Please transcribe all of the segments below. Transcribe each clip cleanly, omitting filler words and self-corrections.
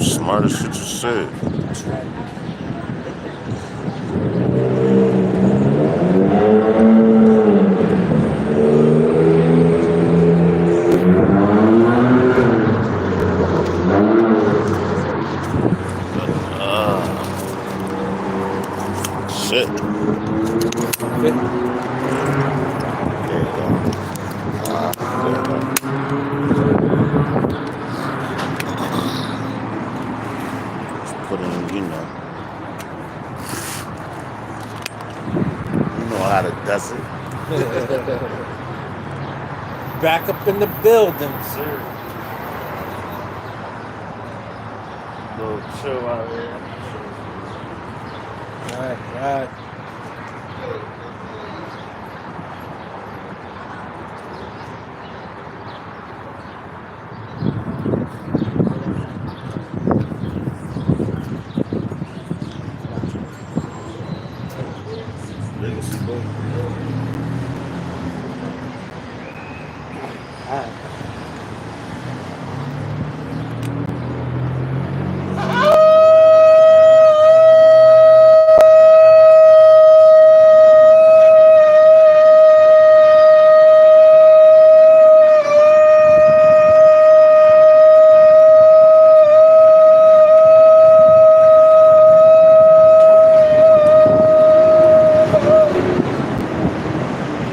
Smartest shit you said. That's right. Shit. Fit. There you go. There you go. Just put in, you know how to does it. Back up in the building, sir. Little chill out here. Right. Legacy boy.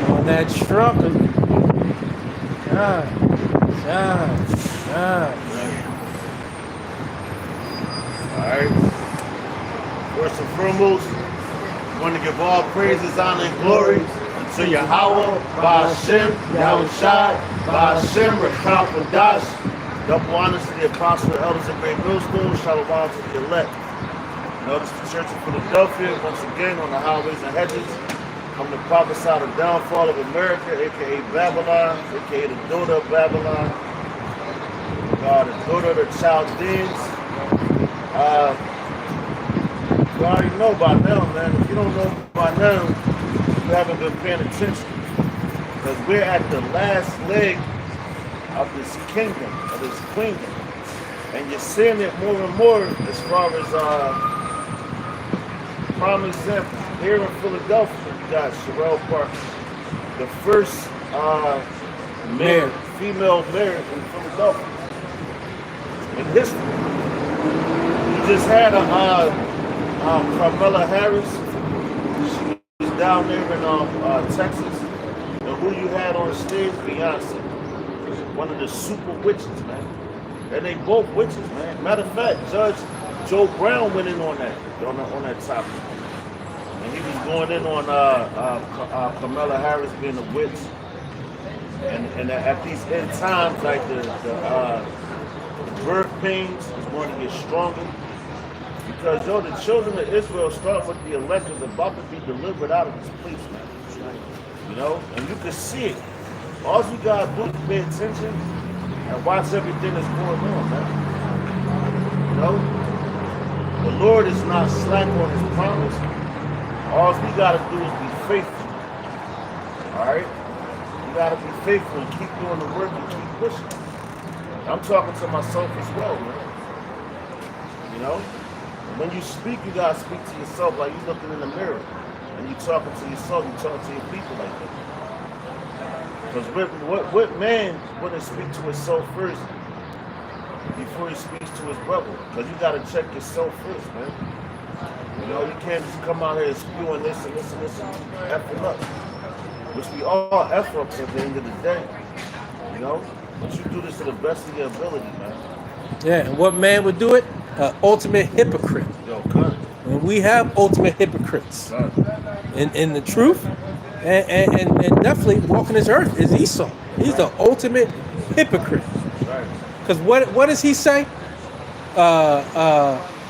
On that struggle. Shine. Alright. First and foremost, I want to give all praises, honor, and glory to Yahweh, Ba'ashem, Yahushai, Ba'ashem, Rekam Dash. Double honors to the apostle, elders, and great millstones. Shalom to the elect. Notice the Church of Philadelphia, once again on the highways and hedges. I'm the prophesy the downfall of America, aka Babylon, aka the daughter of Babylon, the daughter of the Chaldeans. You already know by now, man. If you don't know by now, you haven't been paying attention. Because we're at the last leg of this kingdom, of this queendom. And you're seeing it more and more as far as prime example. Here in Philadelphia, you got Sherelle Parker, the first female mayor in Philadelphia in history. You just had Kamala Harris. She's down there in Texas. And who you had on stage? Beyonce. One of the super witches, man. And they both witches, man. Matter of fact, Judge Joe Brown went in on that topic. And he was going in on Kamala Harris being a witch. And at these end times, like the birth pains is going to get stronger. Because, the children of Israel, start with the elect, is about to be delivered out of this place, man. And you can see it. All you gotta do is pay attention and watch everything that's going on, man. The Lord is not slack on his promise. All we gotta do is be faithful. Alright? You gotta be faithful and keep doing the work and keep pushing. I'm talking to myself as well, man. When you speak, you gotta speak to yourself like you're looking in the mirror. And you talking to yourself, you talking to your people like that. Because what man wouldn't speak to himself first before he speaks to his brother? Because you gotta check yourself first, man. You can't just come out here and spewing this and this and this and effing up. Which we all F up at the end of the day. But you do this to the best of your ability, man. Yeah, and what man would do it? Ultimate hypocrite. Yo, cut. And we have ultimate hypocrites. Cut. In the truth, and definitely walking this earth is Esau. He's the ultimate hypocrite. Right. Because what does he say?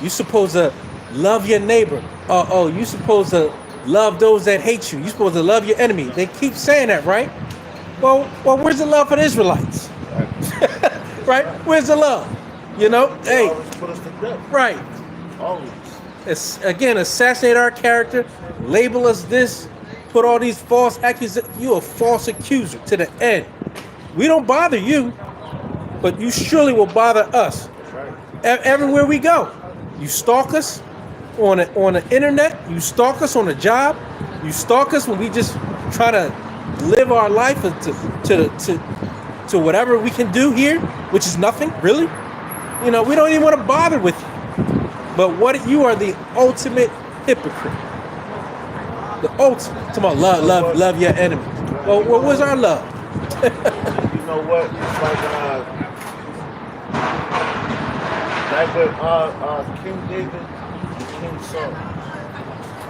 You supposed to love your neighbor. Oh, you supposed to love those that hate you. You supposed to love your enemy. They keep saying that, right? Well, where's the love for the Israelites? Right? Where's the love? You know, They hey, always put us to death. right. Always. It's, again, assassinate our character, label us this, put all these false accusations. You a false accuser to the end. We don't bother you, but you surely will bother us. That's right. Everywhere we go. You stalk us on the internet. You stalk us on the job. You stalk us when we just try to live our life to whatever we can do here, which is nothing, really. You know, we don't even want to bother with you. But what you are the ultimate hypocrite. The ultimate. Come on, love your enemy. Well, what was our love? You know what? It's like with King David and King Saul.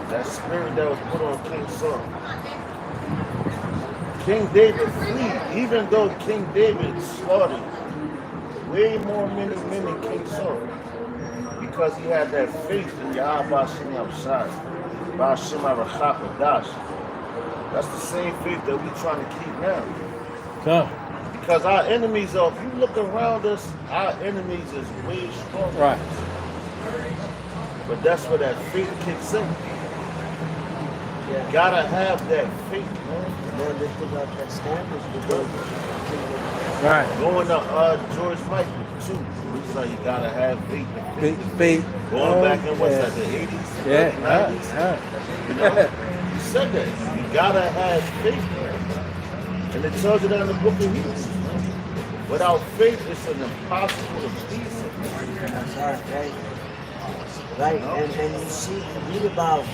That spirit that was put on King Saul. King David fled, even though King David slaughtered way more men than King Saul. Because he had that faith in Yahweh Bashim Yahshai, Bashim Arachapadash. That's the same faith that we're trying to keep now. Come. Because our enemies are, if you look around us, our enemies is way stronger. Right. But that's where that faith kicks in. You gotta have that faith, man. And then they put out that standards with those. Right. Going to George Michael, too. He's like, you gotta have faith. Faith. Going back in what's that, the 80s? Yeah. 90s? You know? He said that. You gotta have faith, man. And it tells you that in the book of Hebrews. Without faith, it's an impossible to please him. That's right. Right. And you see, you read about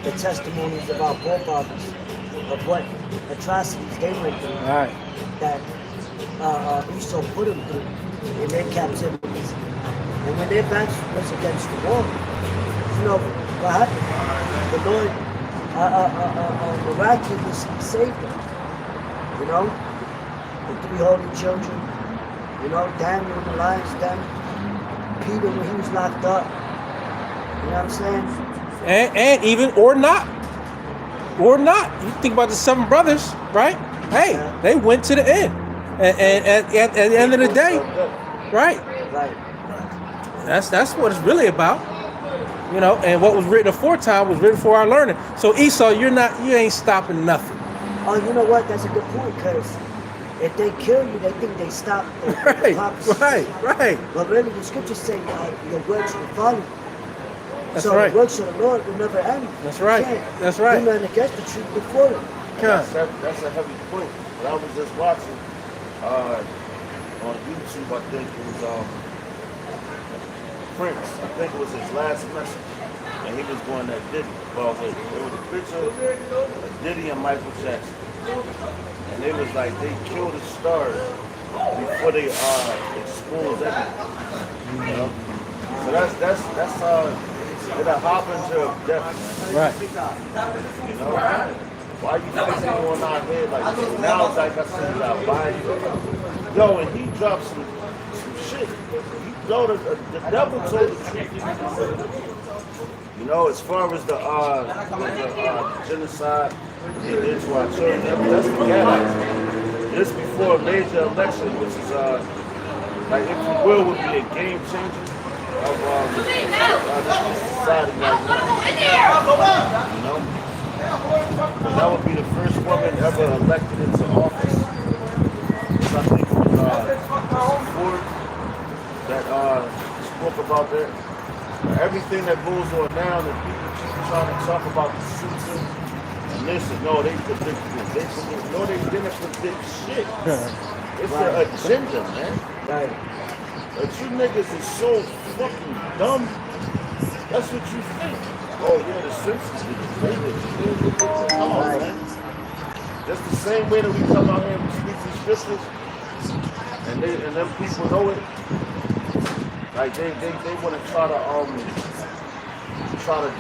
the testimonies of our forefathers of what atrocities they went through. Right. That Esau put them through in their captivities. And when their backs was against the wall, you know, what happened? The Lord miraculously saved them. You know, the 3 holy children, you know, Daniel in the lion's den, Peter when he was locked up. You know what I'm saying? And even or not. You think about the 7 brothers, right? Hey, they went to the end. And at the end of the day, right? Right. That's what it's really about. You know, and what was written aforetime was written for our learning. So Esau, you ain't stopping nothing. Oh, you know what? That's a good point, because if they kill you, they think they stop the prophecy. Right. But really, the scriptures say your works will follow you. That's so right. the works of the Lord will never end. That's right. That's right. Do nothing against the truth before it. That's a heavy point. But I was just watching on YouTube, I think it was Prince. I think it was his last message. And he was going at Diddy. Well, it was a picture of Diddy and Michael Jackson. And it was like they killed the stars before they exposed everything. You know? So that's it'll hop into death. Right. You know? Why you fixing on our head like this? Now it's like I said, I buy you. Yo, and he dropped some shit. The devil told the truth. You know, as far as the genocide they did to our children, that's the Gadites. This before a major election, which is like, if you will, would be a game changer of this society right now. You know? And that would be the first woman ever elected into office. So I think it was Ford that spoke about that. Everything that goes on now, that people keep trying to talk about the system and this and no, they predict this. No, they didn't predict shit. It's their agenda, man. Right. But you niggas is so fucking dumb. That's what you think. Oh yeah, the Simpsons did it. Come on, man. That's the same way that we come out here and speak these scriptures, and them people know it. Like they want to try to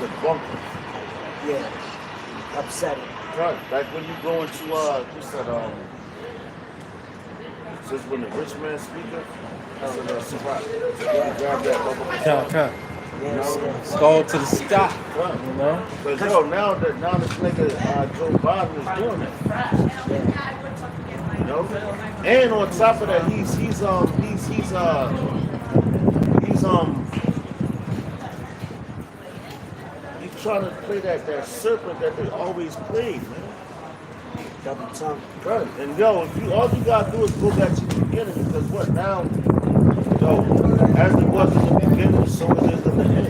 debunk it. Yeah. Upset it. Right. Like when you go into what's that says when the rich man speaketh, that's in Sirach. Grab that bubble. Come. Yes, yes. Let's go to the sky. Right. You know? But yo, now this nigga Joe Biden is doing that. You know? And on top of that, he's trying to play that serpent that they always played, man. Double tongue. Right. And yo, if all you gotta do is go back to the beginning, because what now, yo, as it was in the beginning, so it is in the end.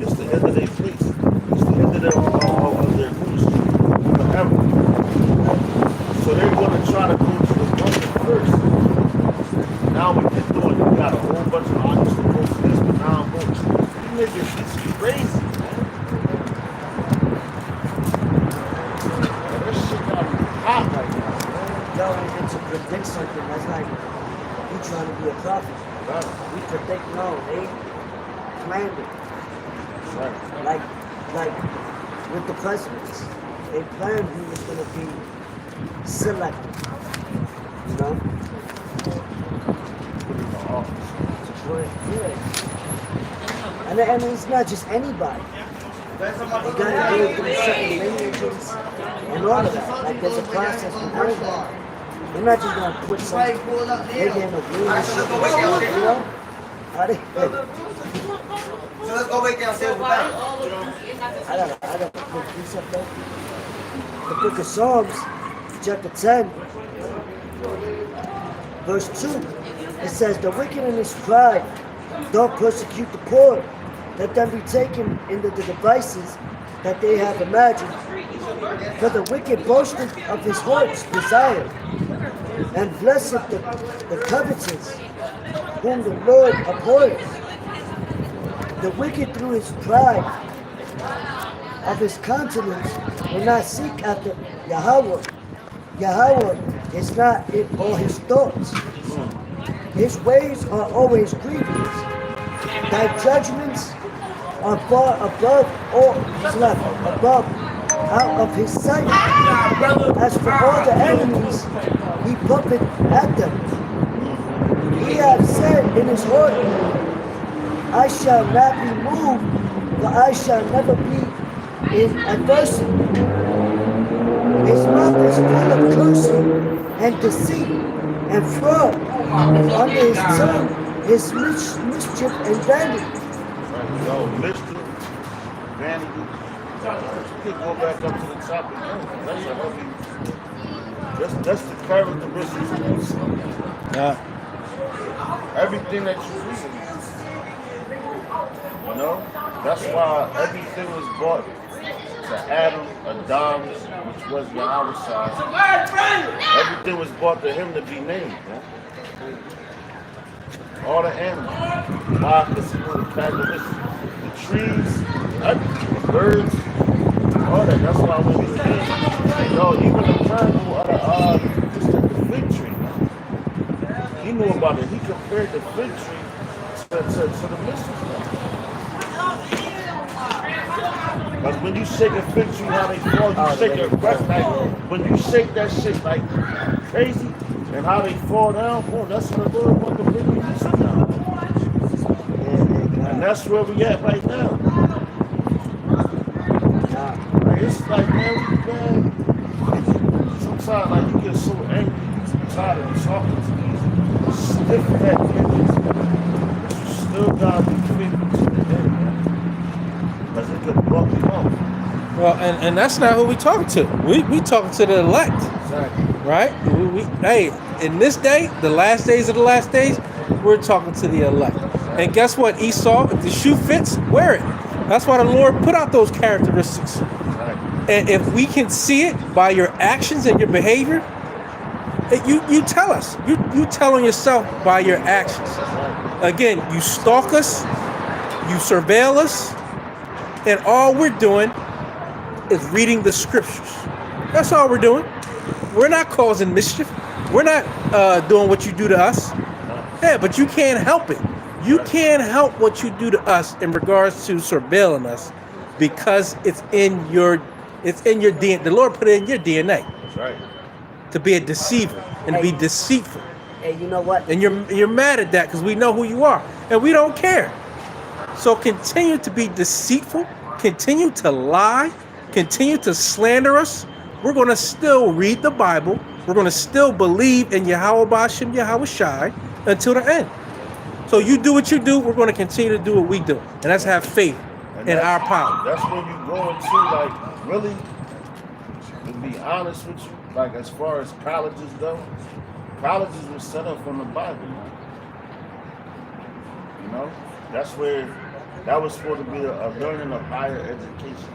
It's the end of their place. It's the end of their ministry. Forever. So they're gonna try to go to the woman first. Now what they're doing, you got a whole bunch of artists to go to this, but now I'm going to you niggas, it's crazy, man. That shit got me hot right now, man. Yo, and to predict something, that's like you trying to be a prophet. Right. We predict, no, they planned it. Right. Like with the presidents, they planned who was going to be selected. You know? Yeah. And it's not just anybody. You gotta go through certain lineages and all of that. Like there's a process behind that. They're not just gonna put some they gave a green and shit, you know? How they So let's go wake down Silver Valley. I gotta put this up there. The book of Psalms, chapter 10, verse 2. It says, the wicked in his pride don't persecute the poor. Let them be taken into the devices that they have imagined. For the wicked boasteth of his heart's desire, and blesseth the covetous, whom the Lord abhors. The wicked through his pride of his countenance will not seek after Yahweh. Yahweh is not in all his thoughts. His ways are always grievous. Thy judgments are far above all above out of his sight. As for all the enemies, he puffeth at them. He hath said in his heart, I shall not be moved, for I shall never be in adversity. His mouth is full of cursing and deceit and fraud. Under his tongue is mischief and vanity. Yo, mischief, vanity. You can go back up to the top again. That's a heavy. That's the characteristics of this. Yeah. Everything that you read. You know? That's why everything was brought to Adam, Adam, which was Yahweh's side. Everything was brought to him to be named, man. All the animals. Why? Because he knew the characteristics. The trees, everything, the birds, all that. That's why when he came, yo, even the parable of the fig tree, man. He knew about it. He compared the fig tree to the mystery. Because when you shake a fig tree, how they fall, you shake it right, like when you shake that shit like crazy, and how they fall down, boom, that's what the Lord wants to bring you down. And that's where we at right now. Like, it's like, man, sometimes like you get so angry, you tired of talking to these stiff-necked niggas, but you still gotta be faithful to the end, man. Because it could buck you off. Well, and that's not who we talking to. We talking to the elect. Exactly. Right? Hey, in this day, the last days of the last days, we're talking to the elect. And guess what, Esau? If the shoe fits, wear it. That's why the Lord put out those characteristics. And if we can see it by your actions and your behavior, you tell us. You telling yourself by your actions. Again, you stalk us, you surveil us, and all we're doing is reading the scriptures. That's all we're doing. We're not causing mischief. We're not doing what you do to us. Yeah, but you can't help it. You can't help what you do to us in regards to surveilling us because it's in your It's in your DNA. The Lord put it in your DNA That's right. to be a deceiver and to be Hey. deceitful. Hey, you know what? And you're mad at that because we know who you are and we don't care. So continue to be deceitful, continue to lie, continue to slander us. We're going to still read the Bible. We're going to still believe in Yahweh Ba'ashem Yahweh Shai until the end. So you do what you do, we're going to continue to do what we do. And that's have faith And in our that's- power. That's when you go into, like, really, to be honest with you, like, as far as colleges go, colleges were set up from the Bible, man. You know? That's where, that was supposed to be a learning of higher education.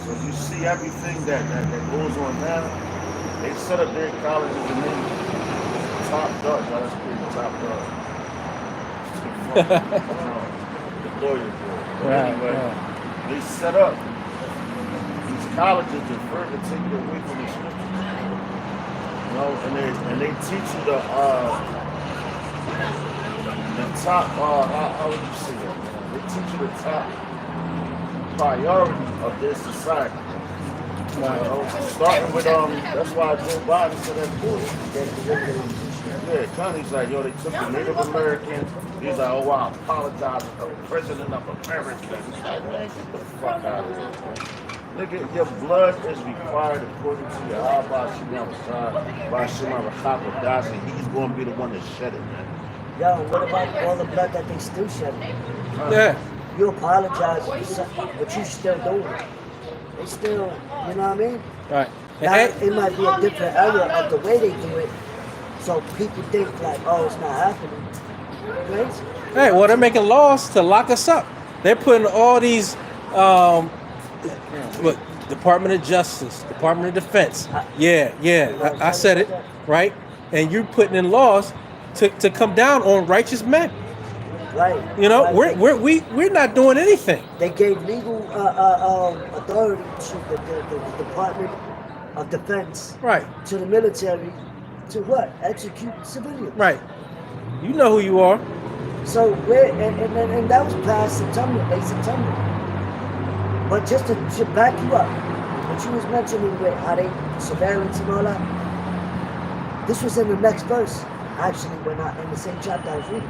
So you see everything that goes on now, they set up their colleges and then top dog, y'all, that's pretty top dog. The lawyer board. But Right, anyway, right. they set up these colleges to further take you away from the scriptures. You know, and they teach you the top how would you say that? They teach you the top priority of their society. You know, starting with that's why Joe Biden said that bull. Yeah, Connie's like, yo, they took the Native Americans. He's like, oh, I apologize to the president of America. He's like, man, get the fuck out of here, man. Nigga, your blood is required according to your Ba'ashem Yahweh. He's going to be the one to shed it, man. Yo, what about all the blood that they still shed? Yeah. You apologize for something, but you still doing it. They still, you know what I mean? Right. Now, And, it might be a different era of the way they do it, so people think like, oh, it's not happening. Right? hey, well, they're making laws to lock us up. They're putting all these Department of Justice, Department of Defense. Yeah, I said it, right? And you're putting in laws to come down on righteous men. Right. You know, Right. we're not doing anything. They gave legal authority to the Department of Defense, Right, to the military, to what? Execute civilians. right. You know who you are. So and that was past September, late September. But just to back you up, what you was mentioning with how they surveillance and all that, this was in the next verse, actually, in the same chapter I was reading.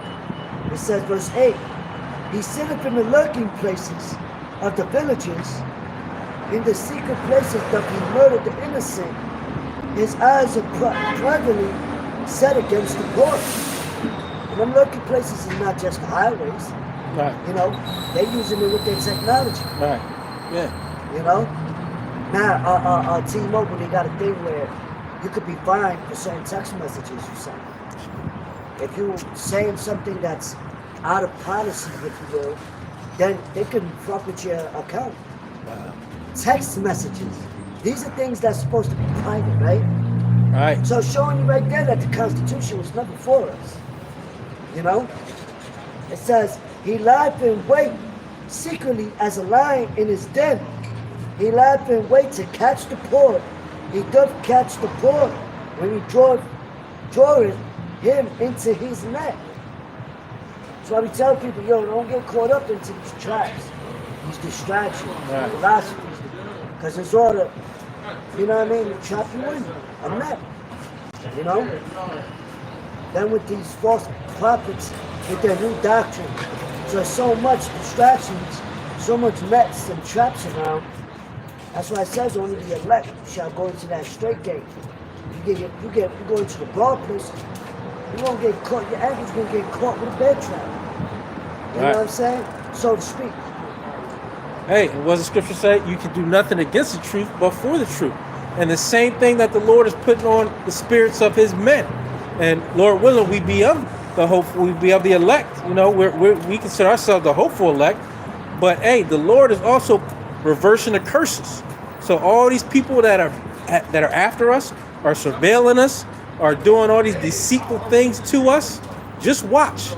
It says, verse 8, he sitteth in the lurking places of the villages, in the secret places doth he murder the innocent. His eyes are privately set against the poor. And them lurking places is not just the highways. Right, You know, they're using it with their technology. right. Yeah. You know, now T-Mobile, they got a thing where you could be fined for certain text messages you send. If you're saying something that's out of policy, if you will, then they can fuck with your account. Text messages, these are things that's supposed to be private, right? Right. So showing you right there that the Constitution was never for us. You know, it says he lieth in wait secretly as a lion in his den. He lieth in wait to catch the poor. He doth catch the poor when he draweth him into his net. So I be telling people, yo, don't get caught up into these traps, these distractions, Right. philosophies, because it's all to, you know what I mean, to trap you in a net. You know? Then with these false prophets, with their new doctrine, so there's so much distractions, so much nets and traps around. That's why it says only the elect shall go into that straight gate. You go into the broad place, you won't get caught. Your ankle's gonna get caught with a bear trap. You know Right. what I'm saying? So to speak. Hey, what does the scripture say? You can do nothing against the truth, but for the truth. And the same thing that the Lord is putting on the spirits of His men. And Lord willing, we be of the hopeful, we be of the elect. You know, we consider ourselves the hopeful elect. But hey, the Lord is also reversing the curses. So all these people that are after us, are surveilling us, are doing all these deceitful things to us, just watch.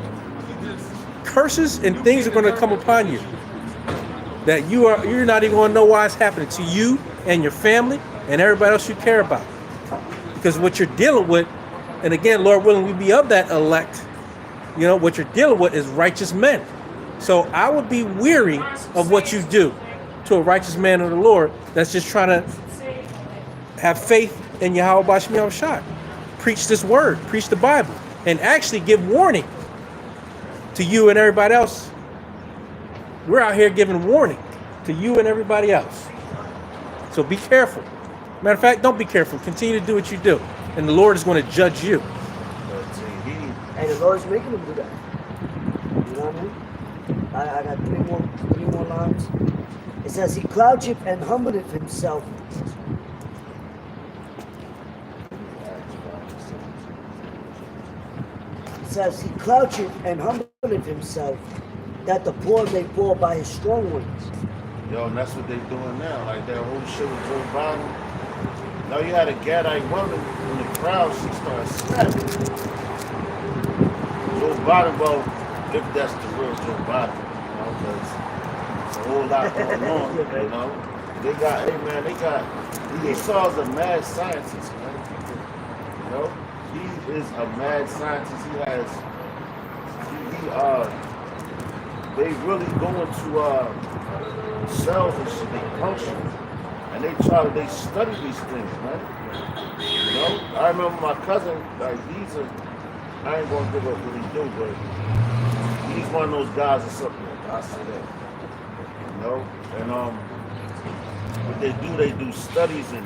Curses and things are going to come upon you that you're not even going to know why it's happening to you and your family and everybody else you care about. Because what you're dealing with, and again, Lord willing, we be of that elect, you know, what you're dealing with is righteous men. So I would be weary of what you do to a righteous man of the Lord that's just trying to have faith in Yahweh Bashmi Shai. Preach this word, preach the Bible, and actually give warning to you and everybody else. We're out here giving warning to you and everybody else. So be careful. Matter of fact, don't be careful. Continue to do what you do. And the Lord is going to judge you. And the Lord's making him do that. You know what I mean? I got three more lines. It says, he croucheth and humbleth himself. It says, he croucheth and humbleth himself, that the poor may fall by his strong ones. Yo, and that's what they doing now. Like that whole shit with Joe Biden. Now you had a Gadite woman in the crowd, she started snapping. Joe Biden, well, if that's the real Joe Biden, you know, because there's a whole lot going on, you know. They got, hey man, Esau's a mad scientist, man. You know, he is a mad scientist. They really go into cells and shit, they function, and they study these things, man. You know, I remember my cousin, like I ain't gonna give up what he do, but he's one of those guys or something. I say that, you know, and what they do studies and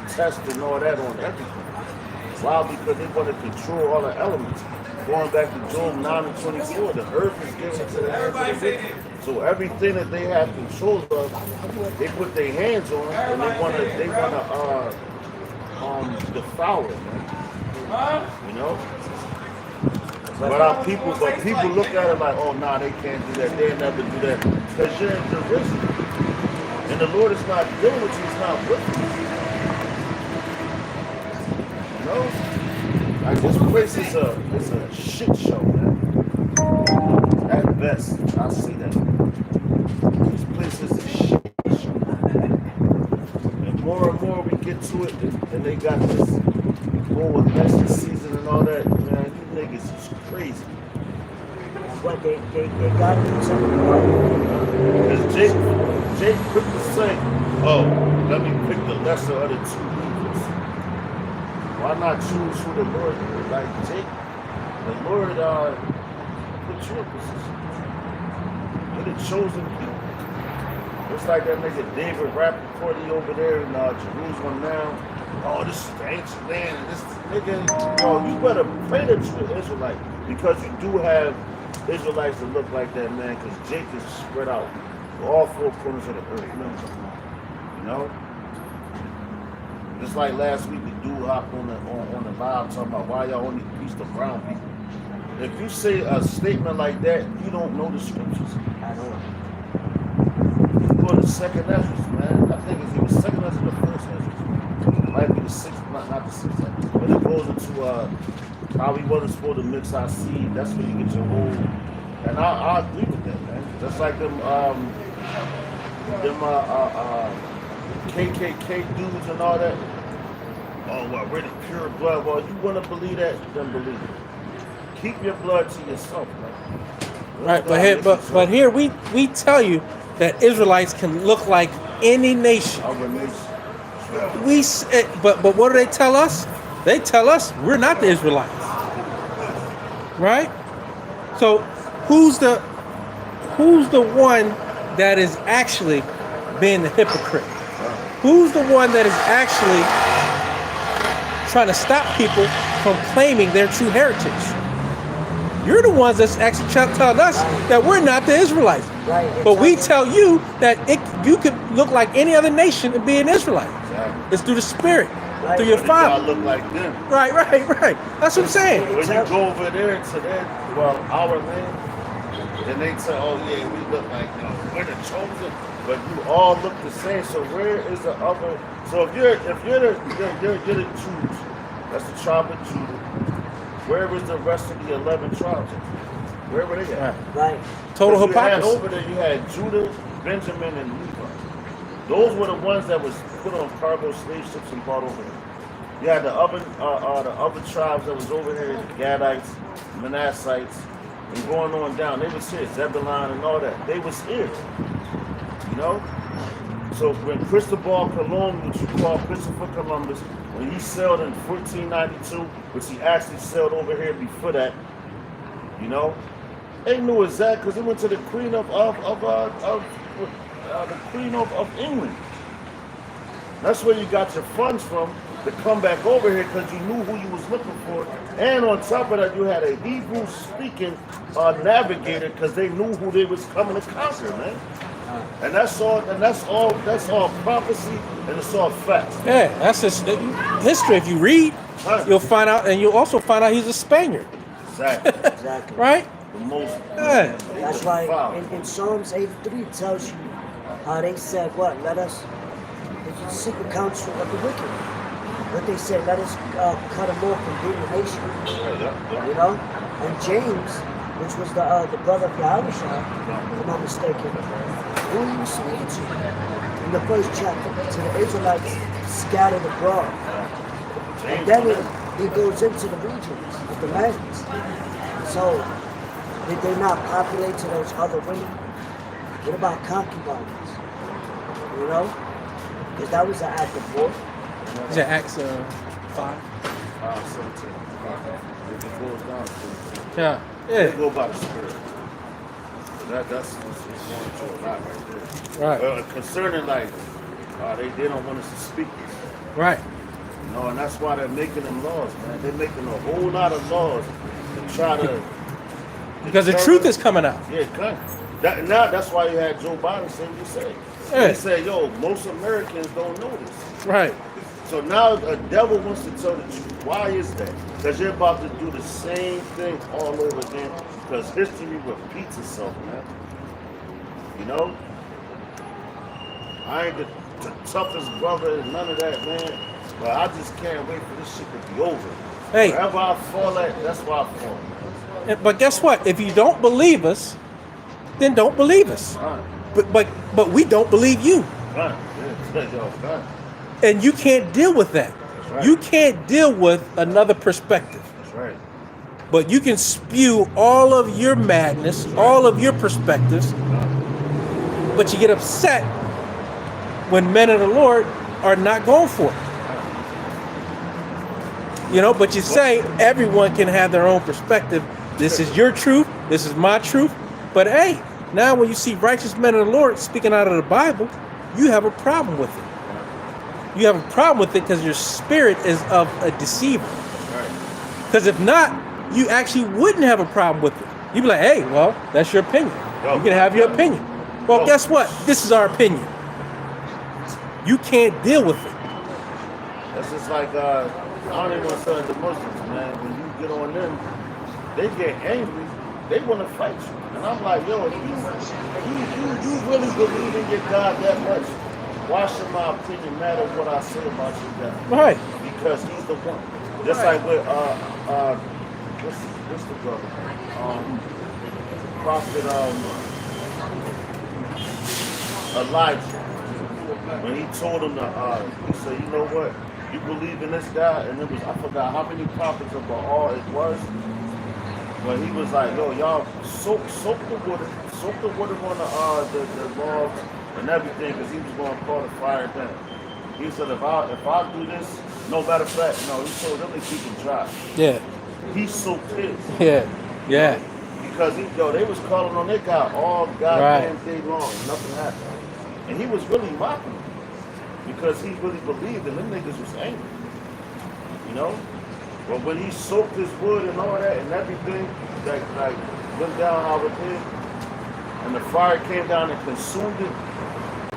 tests and all that on everything. Why? Because they want to control all the elements. Going back to Job 9 and 24, the earth is given to the hands of the wicked. So everything that they have control of, they put their hands on, and they wanna devour it, man. You know. But people look at it like, oh nah, they can't do that. They'll never do that because you're in derision, and the Lord is not dealing with you. He's not with you. You know. Like this place is a shit show, man. At best, I see that. This place is a shit show. And more we get to it, and they got this whole election season and all that, man, you niggas is crazy. What they got to do something about it. Because Jake quick to say, oh, let me pick the lesser of the two evils. Why not choose who the Lord is? Like Jake, the Lord put you in position. You're the chosen people. Just like that nigga David Rappaport over there in Jerusalem now. Oh, this is the ancient land, and this nigga, yo, you better pray that you're an Israelite. Because you do have Israelites that look like that, man, because Jake is spread out to all four corners of the earth. You know? Just like last week, the dude hopped on the live talking about why y'all only preach to brown people. If you say a statement like that, you don't know the scriptures. I know. You go to second Ezra, man. I think it's either second Ezra or the first Ezra. It might be the sixth, not the sixth Ezra. But it goes into how we wasn't supposed to mix our seed. That's where you get your whole. And I agree with that, man. Just like them KKK dudes and all that. Oh, well, we're the pure blood. Well, you want to believe that, then believe it. Keep your blood to yourself, man. Right, but here we tell you that Israelites can look like any nation. Other nations. But what do they tell us? They tell us we're not the Israelites, right? So who's the one that is actually being the hypocrite? Who's the one that is actually trying to stop people from claiming their true heritage? You're the ones that's actually telling us that we're not the Israelites. Right, but we tell you that you could look like any other nation and be an Israelite. Exactly. It's through the Spirit, Right. through your But Father. y'all look like them. Right. That's what I'm saying. When you go over there to that, our land, then they say, oh yeah, we look like, we're the chosen, but you all look the same. So where is the other? So if you're the Jews, that's the tribe of Judah. Where was the rest of the 11 tribes? Where were they at? Right. Total You had hypocrisy. over there, you had Judah, Benjamin, and Levi. Those were the ones that was put on cargo slave ships and brought over here. You had the other tribes that was over here, the Gadites, Manassites, and going on down. They was here, Zebulon and all that. They was here. You know? So when Cristobal Colon, which you call Christopher Columbus, when he sailed in 1492, which he actually sailed over here before that, you know, they knew exactly because he went to the Queen of the Queen of England. That's where you got your funds from to come back over here because you knew who you was looking for. And on top of that, you had a Hebrew-speaking navigator because they knew who they was coming to conquer, man. And that's all prophecy, and it's all facts. Yeah, that's just history. If you read, you'll find out, and you'll also find out he's a Spaniard. Exactly. Exactly. Right? The most. Yeah. That's why in Psalms 83 it tells you how they said, what? Let us seek the counsel of the wicked. What they said, let us cut them off and bring the nation. Yeah. You know? And James, which was the brother of Yahushua, if I'm not mistaken, who he was speaking to in the first chapter, to the Israelites scattered abroad. And then he goes into the regions of the lands. So, did they not populate to those other women? What about concubines? You know? Because that was an act of war. Is that Acts 5? 17. It goes down to. Yeah. They Yeah. go by the spirit. That's going to a lot right there. Right. Concerning like, they don't want us to speak this. Right. You know, and that's why they're making them laws, man. They're making a whole lot of laws to try to. Because the truth is coming out. Yeah, cut. Now that's why you had Joe Biden say what he said. Yeah. He said, "Yo, most Americans don't know this." Right. So now the devil wants to tell the truth. Why is that? Because you're about to do the same thing all over again. Because history repeats itself, man. You know? I ain't the toughest brother and none of that, man. But I just can't wait for this shit to be over. Hey. Wherever I fall at, that's where I fall. But guess what? If you don't believe us, then don't believe us. Right. But we don't believe you. Right. Yeah. Yo, right. And you can't deal with that. Right. You can't deal with another perspective. That's right. But you can spew all of your madness, all of your perspectives, but you get upset when men of the Lord are not going for it. You know, but you say everyone can have their own perspective. This is your truth. This is my truth. But hey, now when you see righteous men of the Lord speaking out of the Bible, you have a problem with it. You have a problem with it because your spirit is of a deceiver. Because if not, you actually wouldn't have a problem with it. You'd be like, hey, well, that's your opinion. You can have your opinion. Well, guess what? This is our opinion. You can't deal with it. That's just like, I don't even want to say the Muslims, man. When you get on them, they get angry. They want to fight you. And I'm like, yo, if you really believe in your God that much, why should my opinion matter what I say about your God? Right. Because he's the one. Just like with, what's the brother? Prophet Elijah. When he told him he said, you know what? You believe in this guy? And it was, I forgot how many prophets of Baal it was. But he was like, yo, y'all soak the water on the logs and everything, because he was going to call the fire down. He said, if I do this, no matter of fact, no, he told them to keep it dry. Yeah. He soaked his. Yeah. Yeah. Because they was calling on their God all goddamn day long, and nothing happened. And he was really mocking them because he really believed, and them niggas was angry. You know? But when he soaked his wood and all that and everything that like went down over there, and the fire came down and consumed it,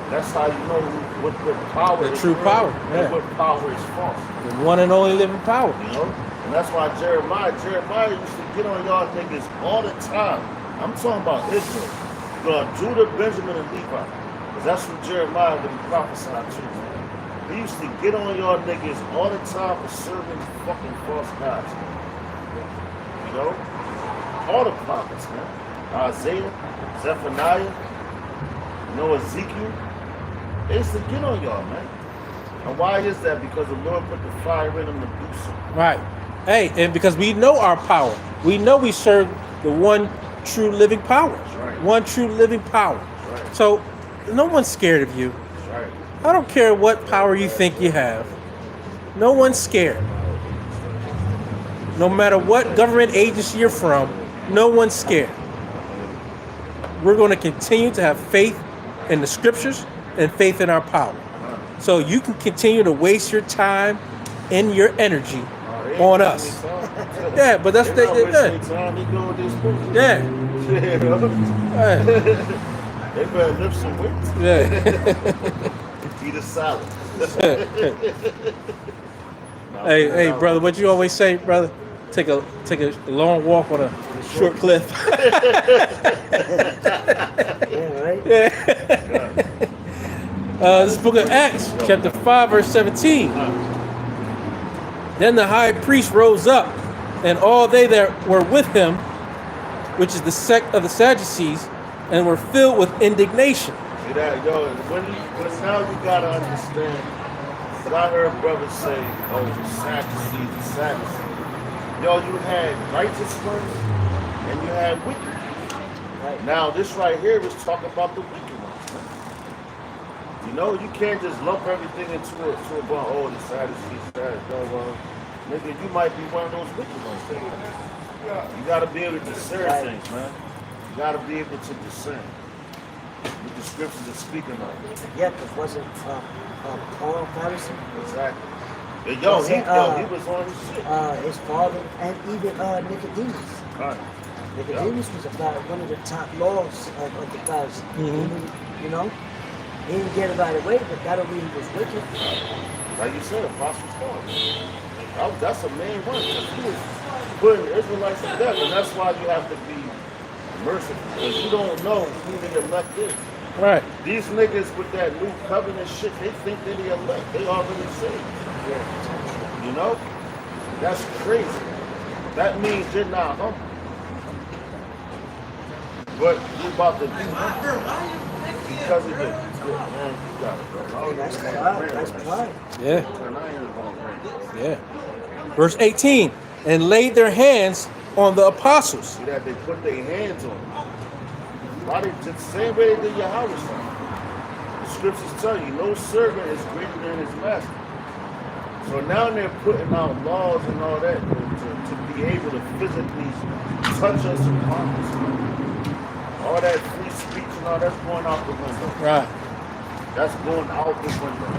that's how you know what power is. The true power. And what power is false. The one and only living power. You know? And that's why Jeremiah used to get on y'all niggas all the time. I'm talking about Israel. Judah, Benjamin, and Levi. Because that's what Jeremiah would be prophesied to. He used to get on y'all niggas all the time for serving fucking false gods. You know? All the prophets, man. Isaiah, Zephaniah, Ezekiel. They used to get on y'all, man. And why is that? Because the Lord put the fire in them to do so. Right. Hey, and because we know our power. We know we serve the one true living power. Right. One true living power. Right. So no one's scared of you. Right. I don't care what power you think you have. No one's scared. No matter what government agency you're from, no one's scared. We're going to continue to have faith in the scriptures and faith in our power. So you can continue to waste your time and your energy on us. Yeah, but that's yeah. They better lift some weights. Yeah. Eat a salad. Hey, brother, what you always say, brother? Take a long walk on a short cliff. Yeah, right? Yeah. This is book of Acts, chapter 5, verse 17. Then the high priest rose up, and all they that were with him, which is the sect of the Sadducees, and were filled with indignation. See that, yo, when now you gotta understand, but I heard brothers say, oh, the Sadducees. Yo, you had righteous ones, and you had wicked ones. Right. Now, this right here is talking about the wicked ones. You know, you can't just lump everything into a bunch. Oh, the Sadducees, nigga, you might be one of those wicked ones. You gotta be able to discern things, man. You gotta be able to discern what the scriptures are speaking of. Yeah, because wasn't Paul Pharisee? Exactly. Yo, he was on his shit. His father and even Nicodemus. Right. Nicodemus was about one of the top laws of the Pharisees. You know, he didn't get it right away, but that don't mean he was wicked. Like you said, Apostle Paul. That's a main one. He was putting the Israelites to death, and that's why you have to be merciful, because you don't know who the elect is. Right. These niggas with that new covenant shit, they think they're the elect. They already saved. You know? That's crazy. That means you're not humble. But you're about to be humble because of it. Man, you got it, bro. That's pride. That's pride. Yeah. Yeah. Verse 18, and laid their hands on the apostles. See that they put their hands on them. Why they just the same way they did Yahweh. The scriptures tell you no servant is greater than his master. So now they're putting out laws and all that to be able to physically touch us and harm us. All that free speech and all that's going out the window. Right. That's going out the window.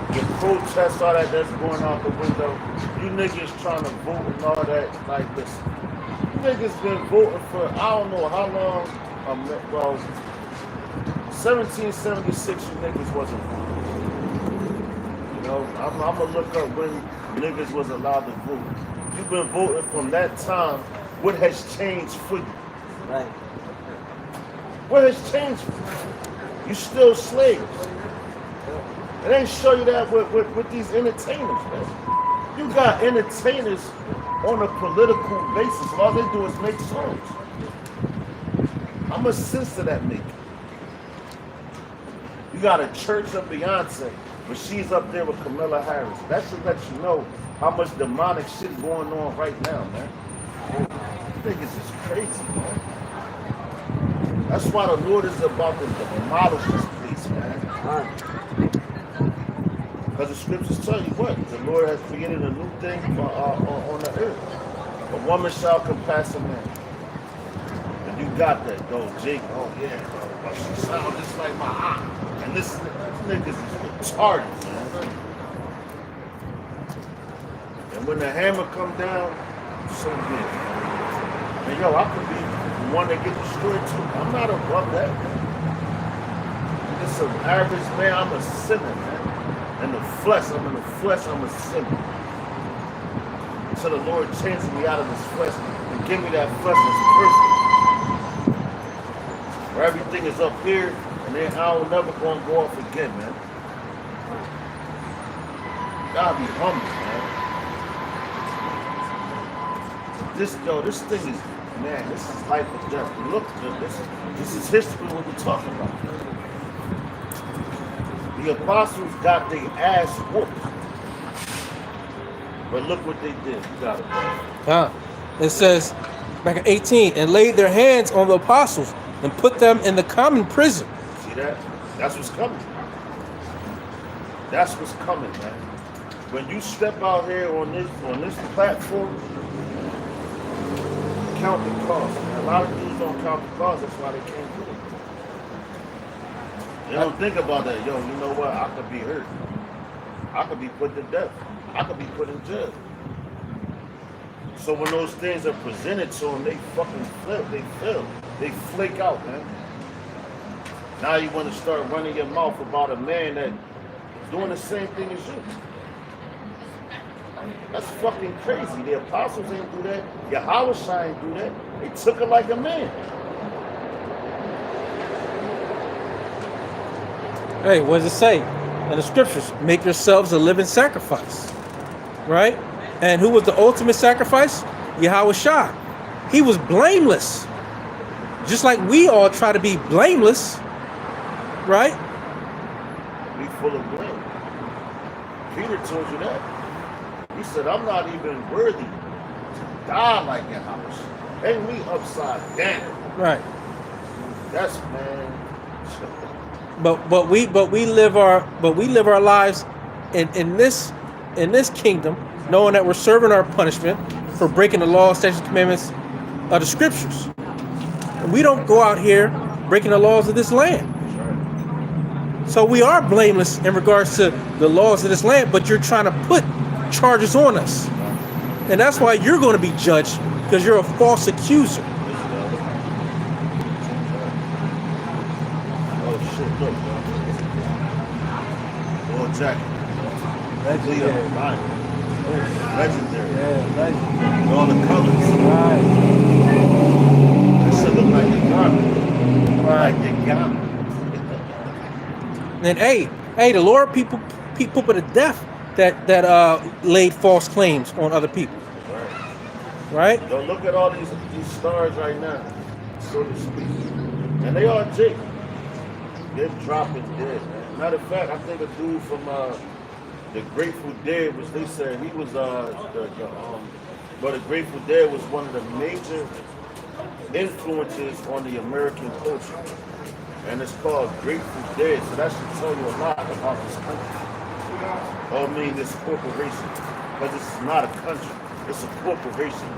The protests, all that, that's going out the window. You niggas trying to vote and all that, like this. You niggas been voting for I don't know how long. Well, 1776, you niggas wasn't voting. You know, I'm gonna look up when niggas was allowed to vote. You've been voting from that time. What has changed for you? Right. What has changed for you? You still slaves. It ain't show you that with these entertainers, man. You got entertainers on a political basis. All they do is make songs. How much sense does that make? You got a church of Beyonce, but she's up there with Kamala Harris. That should let you know how much demonic shit going on right now, man. Niggas is crazy, man. That's why the Lord is about to demolish this place, man. Because the scriptures tell you what? The Lord has created a new thing on the earth. A woman shall compass a man. And you got that, though, Jake. Oh, yeah, bro. She sounds just like my aunt. And this niggas is retarded, man. And when the hammer come down, so good. And yo, I could be the one that get destroyed too. I'm not above that. I'm just an average man. I'm a sinner, man. In the flesh, I'm in the flesh, I'm a sinner. So the Lord changes me out of this flesh and give me that flesh that's perfect. Where everything is up here, and then I will never gonna go off again, man. Gotta be humble, man. This thing is, man, this is life or death. Look, this is history what we're talking about. The apostles got their ass whooped. But look what they did. You got it. It says, back in 18, and laid their hands on the apostles and put them in the common prison. See that? That's what's coming. That's what's coming, man. When you step out here on this platform, count the cost. Man. A lot of dudes don't count the cost. That's why they can't do it. They don't think about that. Yo, you know what? I could be hurt. I could be put to death. I could be put in jail. So when those things are presented to them, they fucking flip. They fail. They flake out, man. Now you want to start running your mouth about a man that doing the same thing as you. That's fucking crazy. The apostles ain't do that. Yahweh ain't do that. They took it like a man. Hey, what does it say in the scriptures? Make yourselves a living sacrifice, right? And who was the ultimate sacrifice? Yahweh Shai. He was blameless. Just like we all try to be blameless, right? We full of blame. Peter told you that. He said, I'm not even worthy to die like Yahweh. Hang me upside down. Right. That's, man. But we live our lives in this kingdom, knowing that we're serving our punishment for breaking the law, statutes, commandments of the scriptures. And we don't go out here breaking the laws of this land. So we are blameless in regards to the laws of this land, but you're trying to put charges on us. And that's why you're going to be judged, because you're a false accuser. Oh shit, look, bro. Lord Jack. Legendary. Legendary. Yeah, legendary. With all the colors. Right. That shit look like your garment. Right. Like your garment. And hey, the Lord people put to death that laid false claims on other people. Right? Yo, look at all these stars right now, so to speak. And they are Jake. They're dropping dead, man. Matter of fact, I think a dude from the Grateful Dead was, they said he was the Grateful Dead was one of the major influences on the American culture. And it's called Grateful Dead, so that should tell you a lot about this country. I mean, this corporation. Because it's not a country, it's a corporation.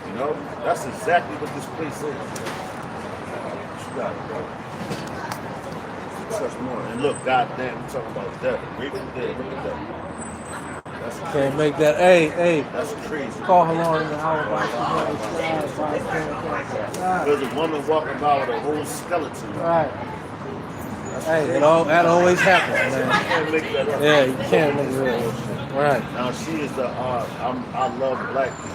You know? That's exactly what this place is. What you got, bro? Touch more. And look, goddamn, we're talking about death. Grateful Dead, look at that. That's crazy. Can't make that. Hey. That's crazy. Call along the There's a woman walking by with a whole skeleton. Right. Hey, that always happens, man. You can't make that up. Yeah, you can't make it up. Right. Now she is the I love black people.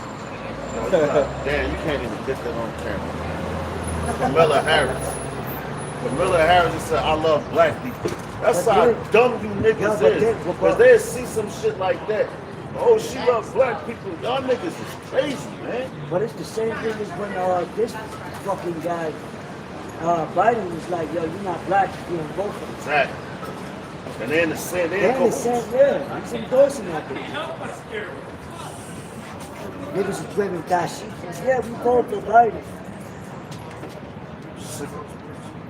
Damn, you can't even get that on camera. Camilla Harris. Camilla Harris said, I love black people. That's how dumb you niggas is. Because they'll see some shit like that. Oh, she loves black people. Y'all niggas is crazy, man. But it's the same thing as when this fucking guy, Biden was like, yo, you're not black, you're doing both of them. Exactly. And they're in the same, Yeah, he's endorsing that thing. Niggas are claiming that shit. Yeah, we voted for Biden.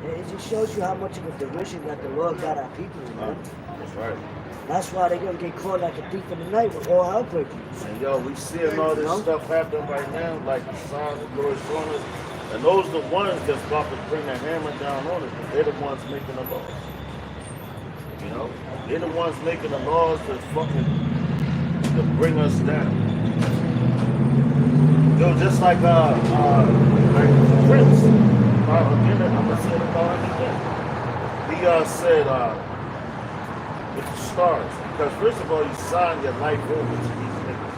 It just shows you how much of a derision that the Lord got our people in, man. That's right. That's why they're gonna get caught like a thief in the night with all hell breaking. And yo, we seeing all this stuff happen right now, like the signs of Lord showing us. And those are the ones that's about to bring the hammer down on us, because they're the ones making the laws. You know? They're the ones making the laws to bring us down. Yo, just like Prince, again, I'm gonna say it about him again. He said with the stars, because first of all, you sign your life over to these niggas,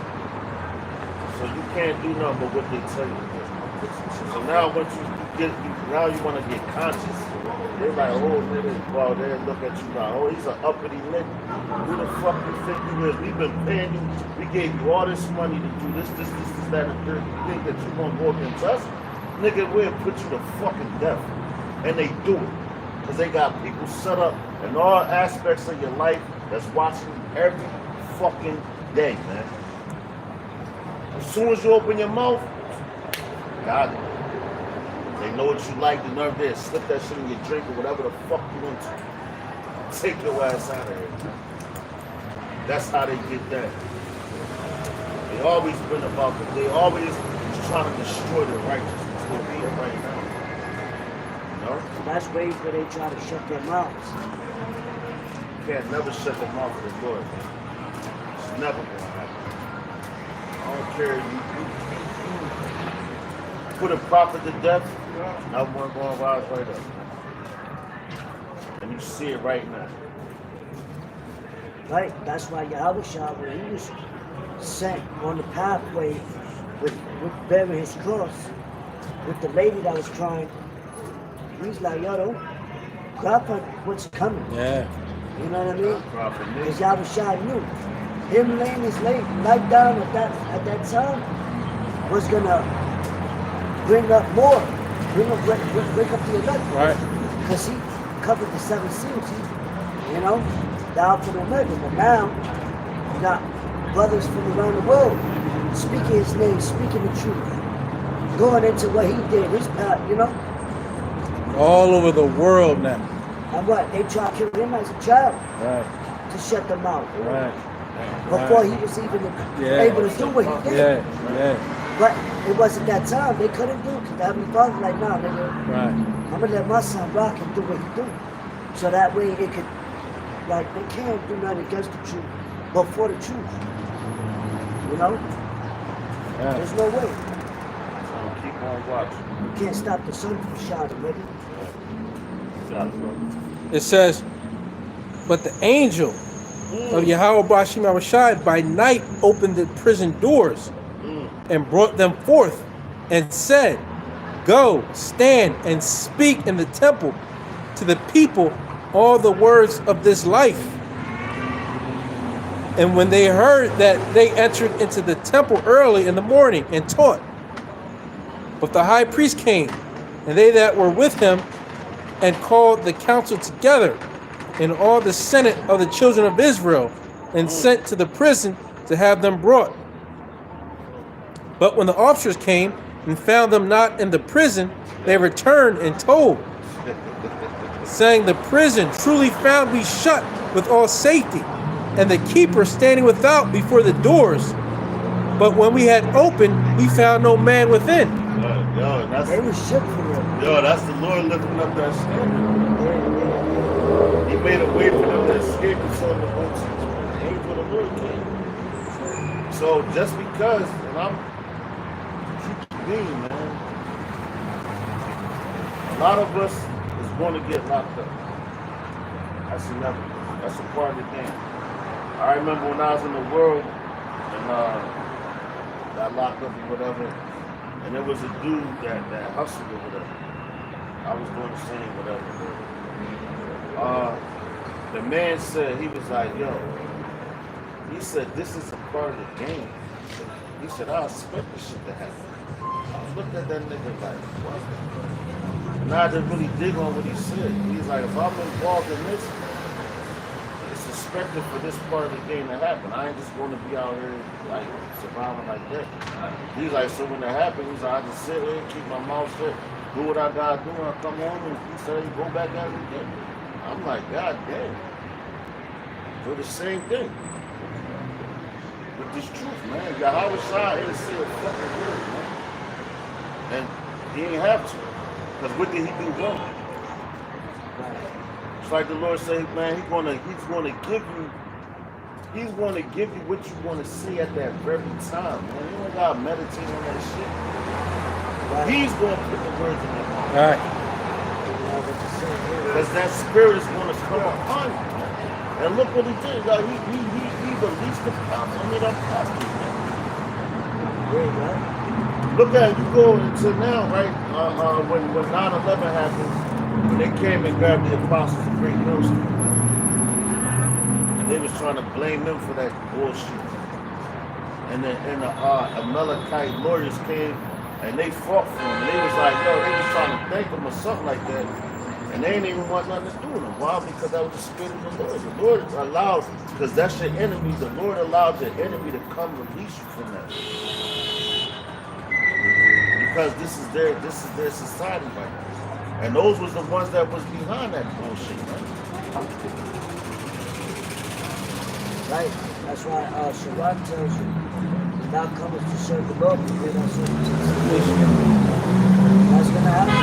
so you can't do nothing but what they tell you. So now, once you want to get conscious. They're like, oh, nigga, well, they look at you like, oh, he's an uppity nigga. Who the fuck you think you is? We've been paying you. We gave you all this money to do this, that, and third. You think that you're gonna go against us? Nigga, we'll put you to fucking death. And they do it. Because they got people set up in all aspects of your life that's watching you every fucking day, man. As soon as you open your mouth, got it. They know what you like, the nerve there, slip that shit in your drink or whatever the fuck you into. take your ass out of here. That's how they get that. They always been about it. They always trying to destroy the righteousness. What we are right now. You know? So that's ways where they try to shut their mouths. You can't never shut the mouth of the Lord, man. It's never gonna happen. I don't care. You put a prophet to death, not one gonna rise right up. Man. And you see it right now. Right? That's why Yahweh Shah, when he was sent on the pathway with bearing his cross, with the lady that was crying, he's like, yo, don't cry for what's coming. Yeah. You know what I mean? Prophet me. Because Yahweh Shah knew him laying his life down at that time was gonna bring up more, break up the elect. Right. Because he covered the 7 seals, you know, the Alpha and Omega. But now you got brothers from around the world speaking his name, speaking the truth, going into what he did, his path, you know. All over the world now. And what? They tried to kill him as a child Right. to shut them out. Right. Before he was even able to do what he did. Yeah. Yeah. But it wasn't that time. They couldn't do it because the Heavenly Father was like, nah, nigga, Right. I'm going to let my son rock and do what he do. So that way it could, like, they can't do nothing against the truth, but for the truth. You know? Yeah. There's no way. So keep on watching. You can't stop the sun from shining, nigga. It says, but the angel of Yahweh Bashim Abishai by night opened the prison doors and brought them forth and said, go, stand and speak in the temple to the people all the words of this life. And when they heard that, they entered into the temple early in the morning and taught. But the high priest came, and they that were with him, and called the council together, and all the senate of the children of Israel, and sent to the prison to have them brought. But when the officers came and found them not in the prison, they returned and told, saying, the prison truly found we shut with all safety, and the keeper standing without before the doors. But when we had opened, we found no man within. Yo, They was shook for real. that's the Lord lifting up that standard. He made a way for them to escape before the boats. The angel of the Lord came. So just because, and I'm keep being, man. A lot of us is going to get locked up. That's inevitable. That's a part of the game. I remember when I was in the world and got locked up or whatever, and there was a dude that hustled or whatever. I was doing the same, whatever. The man said, he was like, yo, he said, this is a part of the game. He said, I expect this shit to happen. I looked at that nigga like, what? And I didn't really dig on what he said. He's like, if I'm involved in this, it's expected for this part of the game to happen. I ain't just going to be out here like surviving like that. He's like, so when it happens, he's like, I just sit here, keep my mouth shut, do what I gotta do, and I come home and he said, go back out again. I'm like, God damn. For the same thing. But this truth, man. Yahweh Shah ain't say a fucking word, man. And he ain't have to. Because what did he do wrong? It's like the Lord said, man, he's gonna give you what you want to see at that very time, man. You don't gotta meditate on that shit. He's gonna put the words in your mouth. All right. Because that spirit is gonna come upon you, man. And look what he did. Like he released the prophet. I mean, I'm happy, man. Look at it, you go into now, right? When 9/11 happened, when they came and grabbed the apostles of Great Millstone, and they was trying to blame them for that bullshit. And the Amalekite lawyers came and they fought for him. And they was like, yo, they was trying to thank him or something like that. And they didn't even want nothing to do with him. Why? Because that was the spirit of the Lord. The Lord allowed, because that's your enemy. The Lord allowed your enemy to come release you from that. Because this is their society right now. And those was the ones that was behind that bullshit, man. Right? That's why Sirach tells you, thou comest to serve the Lord, prepare thyself to temptation. That's gonna happen.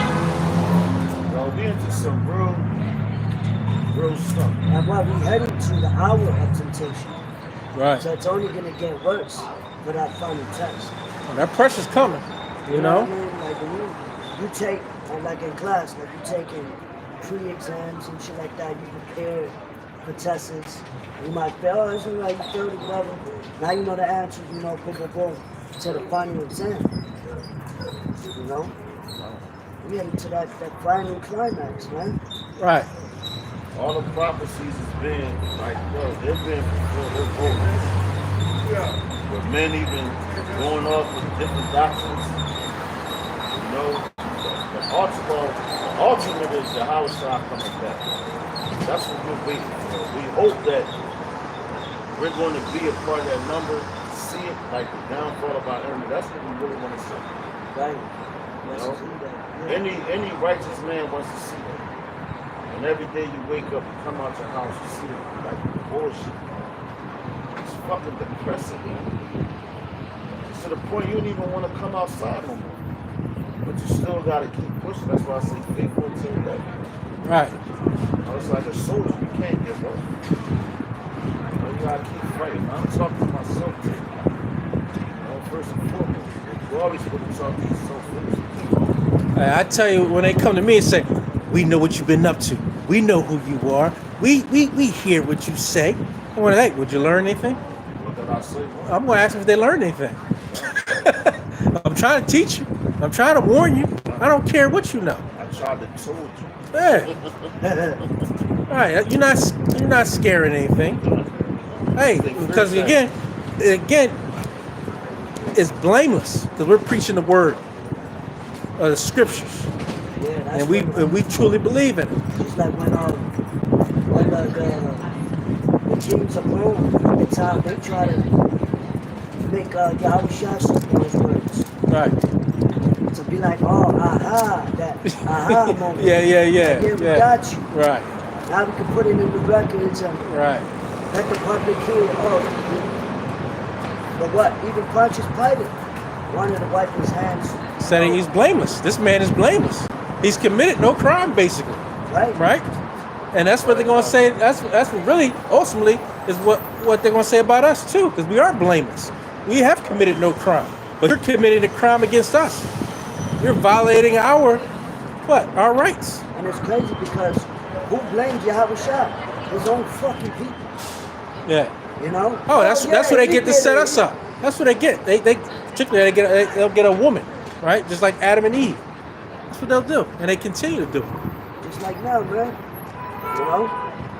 Yo, we into some real stuff. And what we heading to the hour of temptation. Right. So it's only gonna get worse for that final test. And that pressure's coming. You know? What I mean? Like when you take, like in class, like you're taking pre-exams and shit like that, you prepare for tests. You might fail, oh, it's like you failed, whatever. Now you know the answers, you know, boom, boom, boom, to the final exam. You know? We heading to that final climax, man. Right. All the prophecies has been like, yo, they've been fulfilled, they're bogus. But men even going off with different doctrines. You know, the ultimate is the house coming back. That's what we're waiting for. We hope that we're going to be a part of that number, see it like the downfall of our enemy. That's what we really want to see. Right. You know? Any righteous man wants to see that. And every day you wake up, you come out your house, you see it like bullshit. It's fucking depressing, man. To the point you don't even want to come outside no more. But you still gotta keep pushing. That's why I say faithful until death. Right. It's like a soldier, you can't give up. You gotta keep fighting. I'm talking to myself too. First and foremost, you always put yourself to yourself first. I tell you, when they come to me and say, we know what you've been up to. We know who you are. We hear what you say. I want to, hey, would you learn anything? What did I say? I'm going to ask them if they learned anything. I'm trying to teach you. I'm trying to warn you. I don't care what you know. I tried to told you. Hey. All right, you're not scaring anything. Hey, because again, it's blameless because we're preaching the word of the scriptures, and we truly believe in it. It's like when the kings of Rome at the time, they try to make Yahushua those words. Right. To be like, oh, aha, that aha moment. Yeah. We got you. Right. Now we can put it in the records and right. Let the public hear. Oh, but what? Even Pontius Pilate wanted to wipe his hands. Saying he's blameless. This man is blameless. He's committed no crime, basically. Right. Right. And that's what they're gonna say. That's what really ultimately is what they're gonna say about us too, because we are blameless. We have committed no crime, but you're committing a crime against us. You're violating our rights. And it's crazy because who blames Yahushua? His own fucking people. Yeah. You know? Oh, that's what they get to set us up. That's what they get. They particularly they'll get a woman, right? Just like Adam and Eve. That's what they'll do, and they continue to do it. Just like now, man. You know?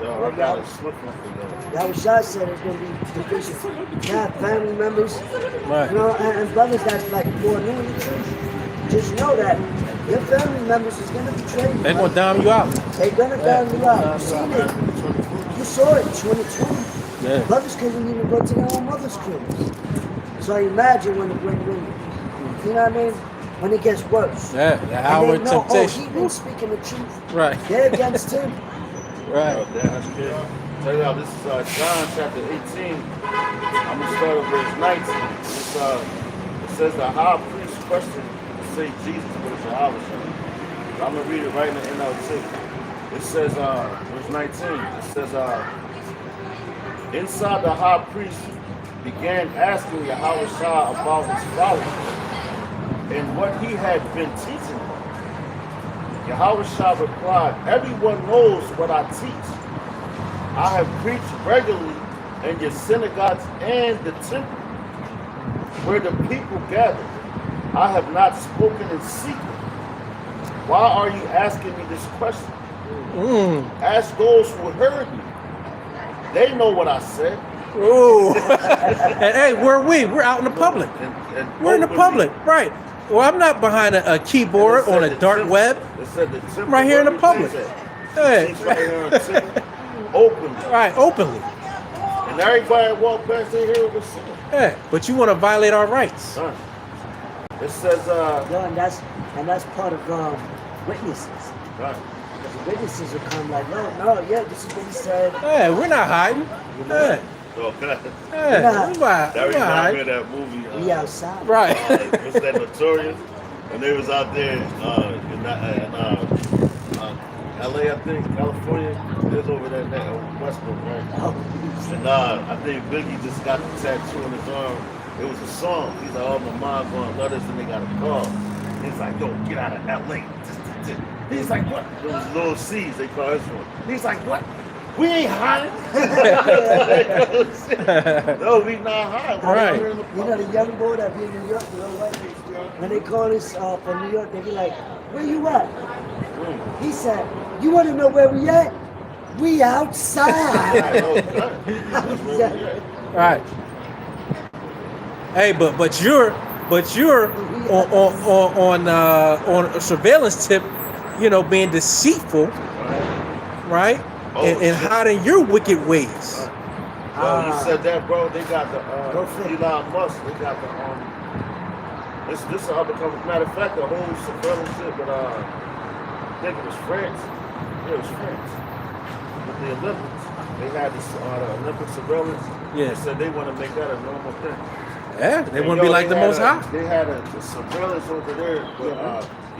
Yo, I got a swift one for you. Yahushua said it's gonna be division. You have family members, Right. you know, and brothers that's like more new in the church. Just know that your family members is gonna betray you. They're gonna dime you out. They're gonna down you out. You seen it. You saw it in 2020. Yeah. Brothers couldn't even go to their own mother's cribs. So imagine when you know what I mean? When it gets worse. Yeah, the hour of temptation. Oh, he been speaking the truth. Right. They're against him. Right. That's good. Tell you how this is John chapter 18. I'm gonna start at verse 19. It says the high priest questioned say Jesus, but it's Yahushua. I'm gonna read it right in the NLT. It says, verse 19. It says, inside the high priest began asking Yahushua about his followers and what he had been teaching them. Yahushua replied, everyone knows what I teach. I have preached regularly in your synagogues and the temple, where the people gather. I have not spoken in secret. Why are you asking me this question? Ask those who heard me. They know what I said. Ooh. And hey, where are we? We're out in the public. And We're in the public, right? Well, I'm not behind a keyboard on a dark web. It said the temple Right here in the public. Hey. Right here in the temple. Openly. Right, openly. And everybody walk past they hear what saying. Yeah, but you want to violate our rights. It says Yeah, and that's part of witnesses. right. witnesses will come like, no, yeah, this is what he said. Yeah, we're not hiding. Yeah, Okay. yeah, Nah. we're That not reminds me hiding. of that movie. We outside. Right. What's that, Notorious? And they was out there LA, I think, California. They was over there Westbrook, right? Oh, And I think Biggie just got the tattoo on his arm. It was a song. He's like, oh, my mom going letters and they got a call. He's like, yo, get out of LA. He's like, what? It was Lil C's, they call his one. He's like, what? We ain't hiding. No, we not hiding. Right. you know the young boy that be in New York, you know what? When they call us from New York, they be like, where you at? He said, you want to know where we at? We outside. Right. Hey, but you're on a surveillance tip, you know, being deceitful, right? And hiding your wicked ways. Well, you said that, bro. They got the Go for it. Elon Musk. They got the This is matter of fact, the whole surveillance shit. But I think it was France. Yeah, it was France. With the Olympics, they had this the Olympic surveillance. Yeah. They said they want to make that a normal thing. Yeah, they And, want to be like they the had Most High. They had a surveillance over there, but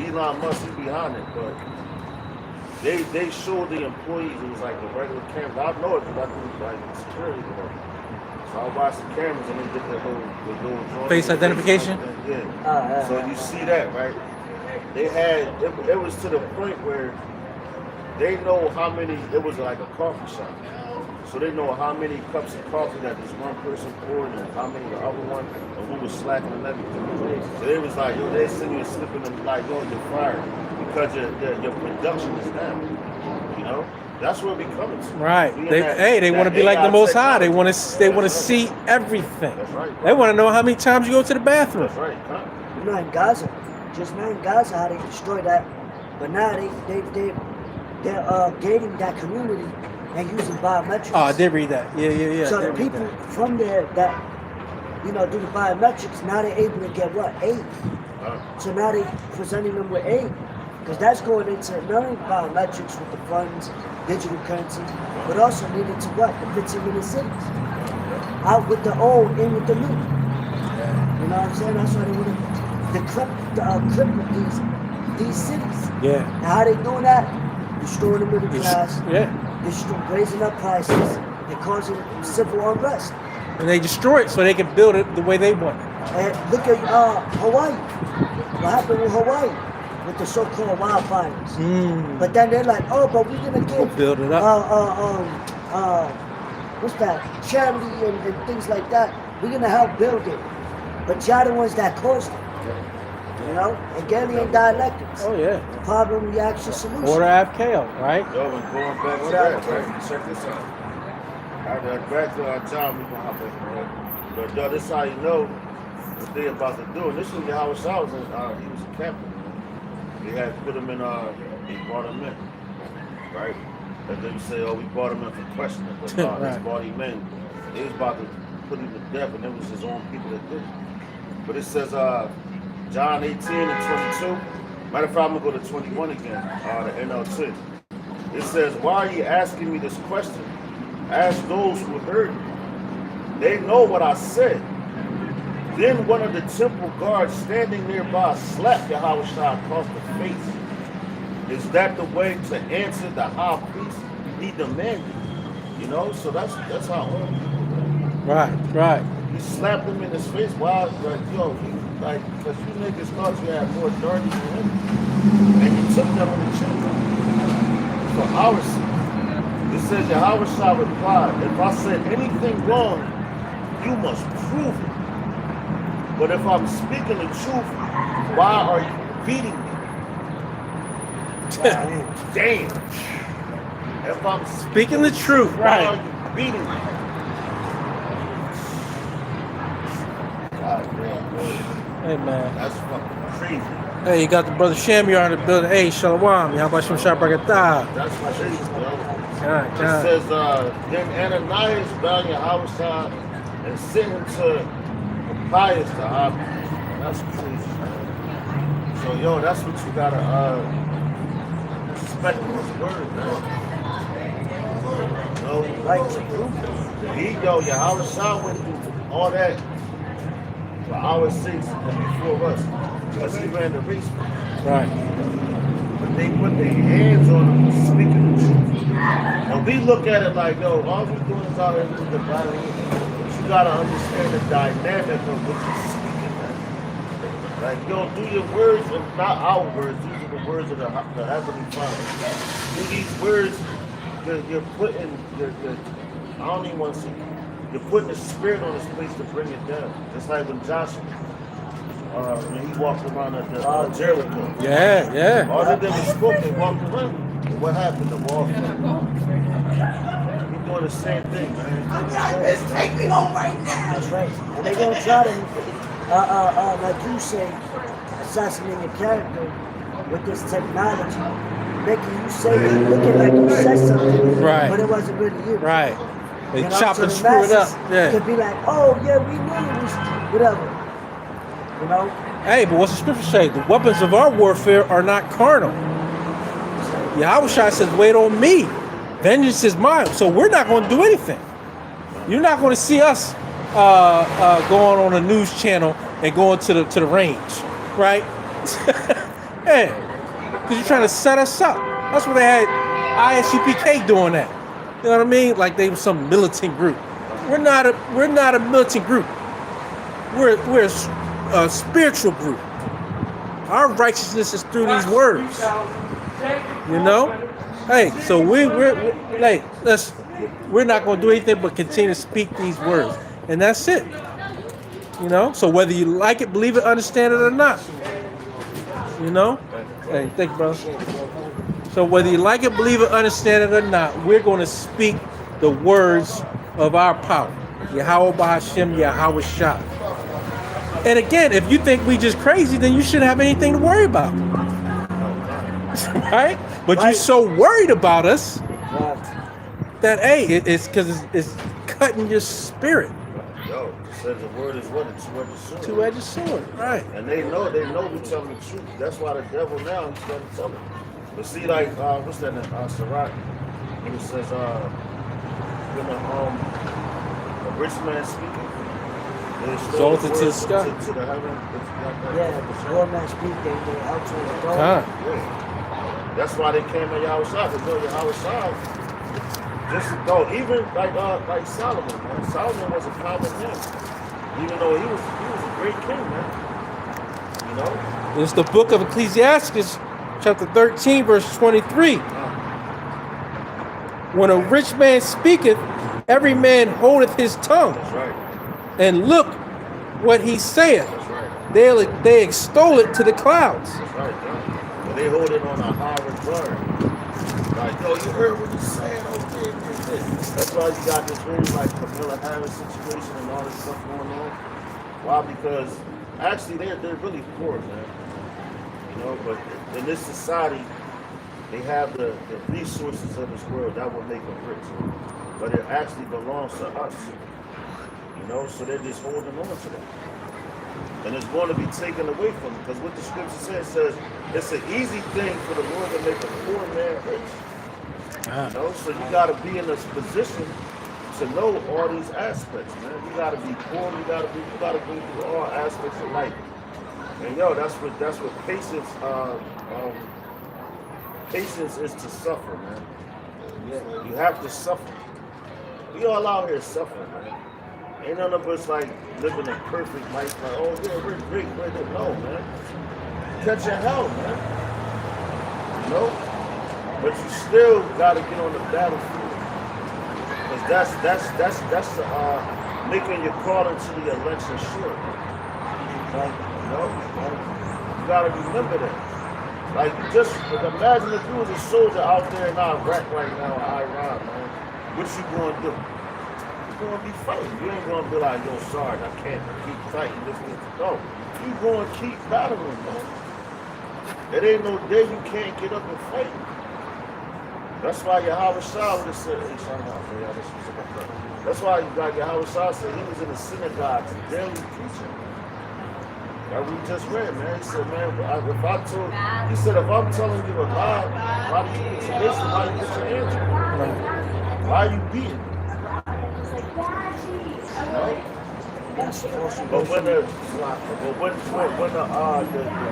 Elon Musk is behind it. But they showed the employees it was like a regular camera. I know it because I do like security work. So I watched the cameras and they did the little Face identification? Yeah. So you see that, right? They had it was to the point where they know how many. It was like a coffee shop. So they know how many cups of coffee that this one person poured and how many the other one and who was slacking and everything. So they was like, yo, they send you slipping them like, yo, you're fired because your production is down. You know? That's where we coming to. Right. They want to be like the Most High. They want to see everything. That's right. They want to know how many times you go to the bathroom. That's right. Huh? You know, in Gaza, just now in Gaza, how they destroyed that, but now they're gating that community and using biometrics. Oh, I did read that. Yeah. So the people from there that, you know, do the biometrics, now they're able to get what? Aid. So now they're presenting them with aid. Because that's going into not only biometrics with the funds, digital currencies, but also needed to what? The 15 minute cities. Out with the old, in with the new. You know what I'm saying? That's why they want to decrypt these cities. Yeah. And how they doing that? Destroying the middle class. Yeah. Raising up prices and causing civil unrest. And they destroy it so they can build it the way they want it. And look at Hawaii. What happened with Hawaii with the so-called wildfires? But then they're like, oh, but we're gonna We'll give build it up. what's that? Charity and things like that. We're gonna help build it. But y'all the ones that caused it. You know, Hegelian dialectics. Oh yeah. Problem, reaction, solution. Order FKO, right? Yo, and going back to that, right? Check this out. Back to our time, we gonna hop in, right? But yo, this is how you know what they about to do. Initially, Howard Shaw was he was a captain. They had put him in, they brought him in, right? And then you say, oh, we brought him in for questioning, but no, Right. they brought him in. They was about to put him to death, and it was his own people that did it. But it says, John 18 and 22. Matter of fact, I'm gonna go to 21 again, the NLT. It says, why are you asking me this question? Ask those who heard me. They know what I said. Then one of the temple guards standing nearby slapped Yahweh Shah across the face. Is that the way to answer the high priest? He demanded. You know, so that's how old people are. Right. He slapped him in his face. Why? Like, yo, because you niggas thought you had more authority than him. And you took them on the chin for our sake. It says, Yahweh Shah replied, if I said anything wrong, you must prove it. But if I'm speaking the truth, why are you beating me? Damn. If I'm Speaking the truth, why right? are you beating me? God damn, boy. Hey man. That's fucking crazy. Hey, you got the brother Shamyar in the building. Hey, Shalom. How about some Shabrakatah? That's crazy, bro. God. It says, then Ananias bound Yahweh Shah and sent him to Pius to high. That's crazy, man. So, yo, that's what you gotta respecting his word, man. You know, Like true. Yahweh Shah went through all that for our sakes and before us. Because he ran the race. Right. But they put their hands on him speaking the truth. And we look at it like, yo, all we're doing is out here with the Bible. But you gotta understand the dynamic of what you're speaking, man. Like, yo, do your words, and not our words, these are the words of the Heavenly Father. Do these words, you're putting, I don't even want to say, you're putting the spirit on this place to bring it down. Just like when Joshua, when he walked around at the Jericho. Yeah. All they did was spoke and walked around. And what happened? The wall fell. He's doing the same thing, man. Let's take me home right now. That's right. And they're gonna try to, like you say, assassinate your character with this technology, making you say, looking like you said something, Right. but it wasn't really you. Right. They You know, chop so and the screw it up. masses Yeah. could be like, oh yeah, we knew it was whatever. You know? Hey, but what's the scripture say? The weapons of our warfare are not carnal. Yahweh Shai says, wait on me. Vengeance is mine. So we're not going to do anything. You're not going to see us going on a news channel and going to the range, right? Hey, because you're trying to set us up. That's what they had ISUPK doing that. You know what I mean? Like they were some militant group. We're not a militant group. We're a spiritual group. Our righteousness is through these words. You know? Hey, so we're not going to do anything but continue to speak these words, and that's it. You know? So whether you like it, believe it, understand it, or not, you know? Hey, thank you, brother. So whether you like it, believe it, understand it, or not, we're going to speak the words of our power. Yahweh B'Hashem, Yahweh Shah. And again, if you think we just crazy, then you shouldn't have anything to worry about. Right? But you're so worried about us that, hey, it's because it's cutting your spirit. Yo, it says the word is what? A two-edged sword. Two-edged sword, right. And they know we're telling the truth. That's why the devil now he's trying to tell it. But see, like, what's that in Sirach? When it says, when a rich man speaking, exalted to the sky. To the heaven. Yeah, the poor man speak, they out to the throne. Huh. Yeah. That's why they came at Yahweh Shah, because Yahweh Shah, just go, even like Solomon, man. Solomon was a common man. Even though he was a great king, man. You know? It's the book of Ecclesiastes, chapter 13, verse 23. When a rich man speaketh, every man holdeth his tongue. That's right. And look what he saith. That's right. They extol it to the clouds. That's right, yeah. But they hold it on a high regard. Like, yo, you heard what he's saying, okay, this. That's why you got this whole like Camilla Harris situation and all this stuff going on. Why? Because actually they're really poor, man. You know, but in this society, they have the resources of this world that will make them rich. But it actually belongs to us. You know, so they're just holding on to that. And it's going to be taken away from them. Because what the scripture says it's an easy thing for the Lord to make a poor man rich. You know, so you got to be in this position to know all these aspects, man. You got to be poor. You got to go through all aspects of life. And yo, that's what patience. Patience is to suffer, man. Yeah, you have to suffer. We all out here suffering, man. Ain't none of us like living a perfect life. Like, oh yeah, we're great. No, man. Catch your hell, man. You know? But you still gotta get on the battlefield. Because that's making your call into the election sure. Like, you know? You gotta remember that. Like, just imagine if you was a soldier out there in Iraq right now, or Iran, man. What you gonna do? You're gonna be fighting. You ain't gonna be like, yo, sorry, I can't keep fighting. No, you gonna keep battling, man. There ain't no day you can't get up and fight. That's why Yahweh Shah would have said, that's why Yahweh Shah said he was in the synagogues daily preaching. That we just read, man. He said, man, if I told, he said, if I'm telling you a lie, why do you get your listen? Why you get your answer? Right. Why are you beating? That's false But when the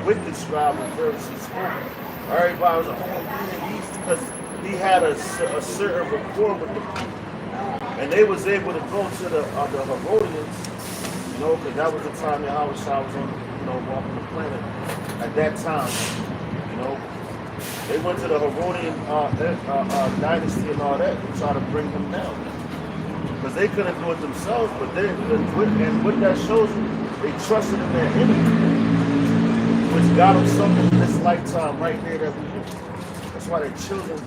wicked scribe and Pharisee spoke, everybody was like, oh, because he had a certain rapport with the people. And they was able to go to the Herodians, you know, because that was the time Yahweh was on, you know, walking the planet at that time, you know. They went to the Herodian dynasty and all that to try to bring him down. Because they couldn't do it themselves, but and what that shows you, they trusted in their enemy, which got them something in this lifetime right there that we do. That's why their children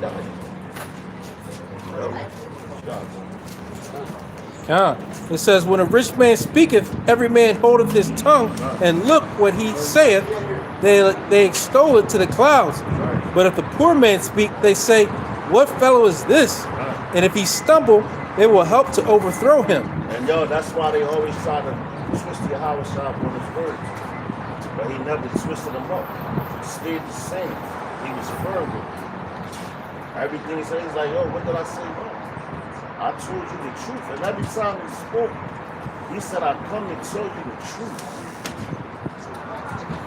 died. It says, when a rich man speaketh, every man holdeth his tongue, and look what he saith, they extol it to the clouds. But if the poor man speak, they say, what fellow is this? And if he stumble, they will help to overthrow him. And that's why they always try to twist Yahweh on his words. But he never twisted them up. He stayed the same. He was firm with it. Everything he said, he's like, yo, what did I say wrong? I told you the truth. And every time he spoke, he said, I come to tell you the truth.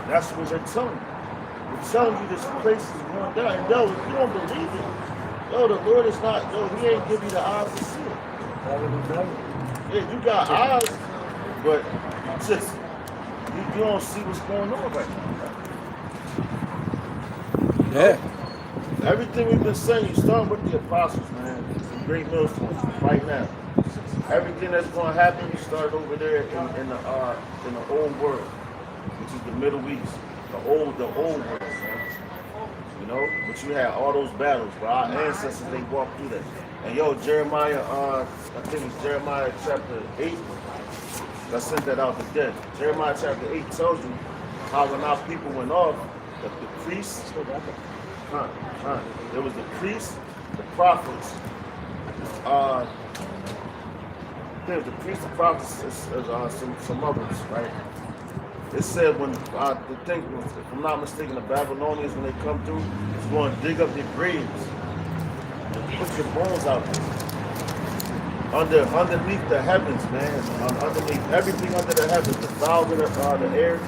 That's what they're telling you. They're telling you this place is going down. And if you don't believe it, the Lord is not, he ain't give you the eyes to see it. Yeah, you got eyes, but you don't see what's going on right now. Yeah. Everything we've been saying, you start with the apostles, man. Some great millstones right now. Everything that's going to happen, you start over there in the old world, which is the Middle East, the old world, man. You know, but you had all those battles, but our ancestors, they walked through that. And Jeremiah, I think it's Jeremiah chapter 8. I sent that out today. Jeremiah chapter 8 tells you how when our people went off, the priests, there was the priests, the prophets, the priests, the prophets, some others, right? It said when if I'm not mistaken, the Babylonians, when they come through, it's going to dig up their graves and put your bones out there. Underneath the heavens, man. Underneath everything under the heavens, the clouds, the air,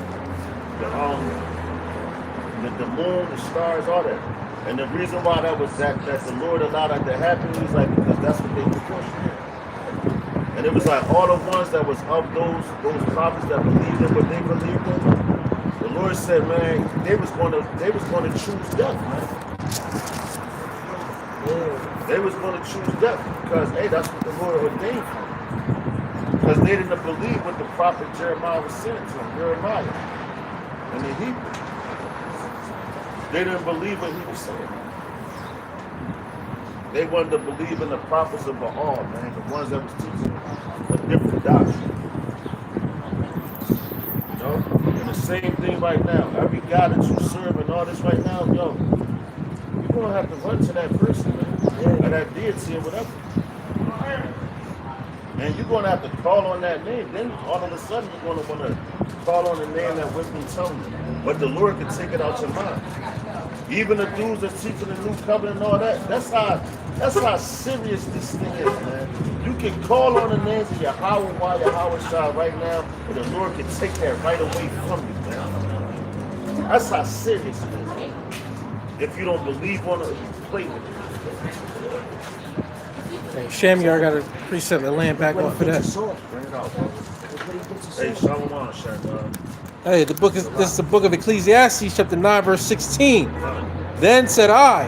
the moon, the stars, all that. And the reason why that the Lord allowed that to happen, he was like, because that's what they were pushing. And it was like all the ones that was of those prophets that believed in what they believed in. The Lord said, man, they was going to choose death, man. Yeah. They was going to choose death because, hey, that's what the Lord ordained for them. Because they didn't believe what the prophet Jeremiah was saying to them, Jeremiah, and the Hebrew. They didn't believe what he was saying. They wanted to believe in the prophets of Baal, man, the ones that was teaching a different doctrine. You know? And the same thing right now. Every God that you serve and all this right now, you're going to have to run to that person, man, or that deity or whatever. And you're going to have to call on that name. Then all of a sudden you're going to want to call on the name that wisdom tells you. But the Lord can take it out your mind. Even the dudes that's teaching the new covenant and all that, that's how serious this thing is, man. You can call on the names of Yahweh while Yahweh shine right now, and the Lord can take that right away from you, man. That's how serious it is. If you don't believe on it, you play with it. Hey, Shamyar got a precept to land back off for that. Bring it out, bro. Hey, Shalom, Shamyar. Hey, this is the book of Ecclesiastes, chapter 9, verse 16. Then said I,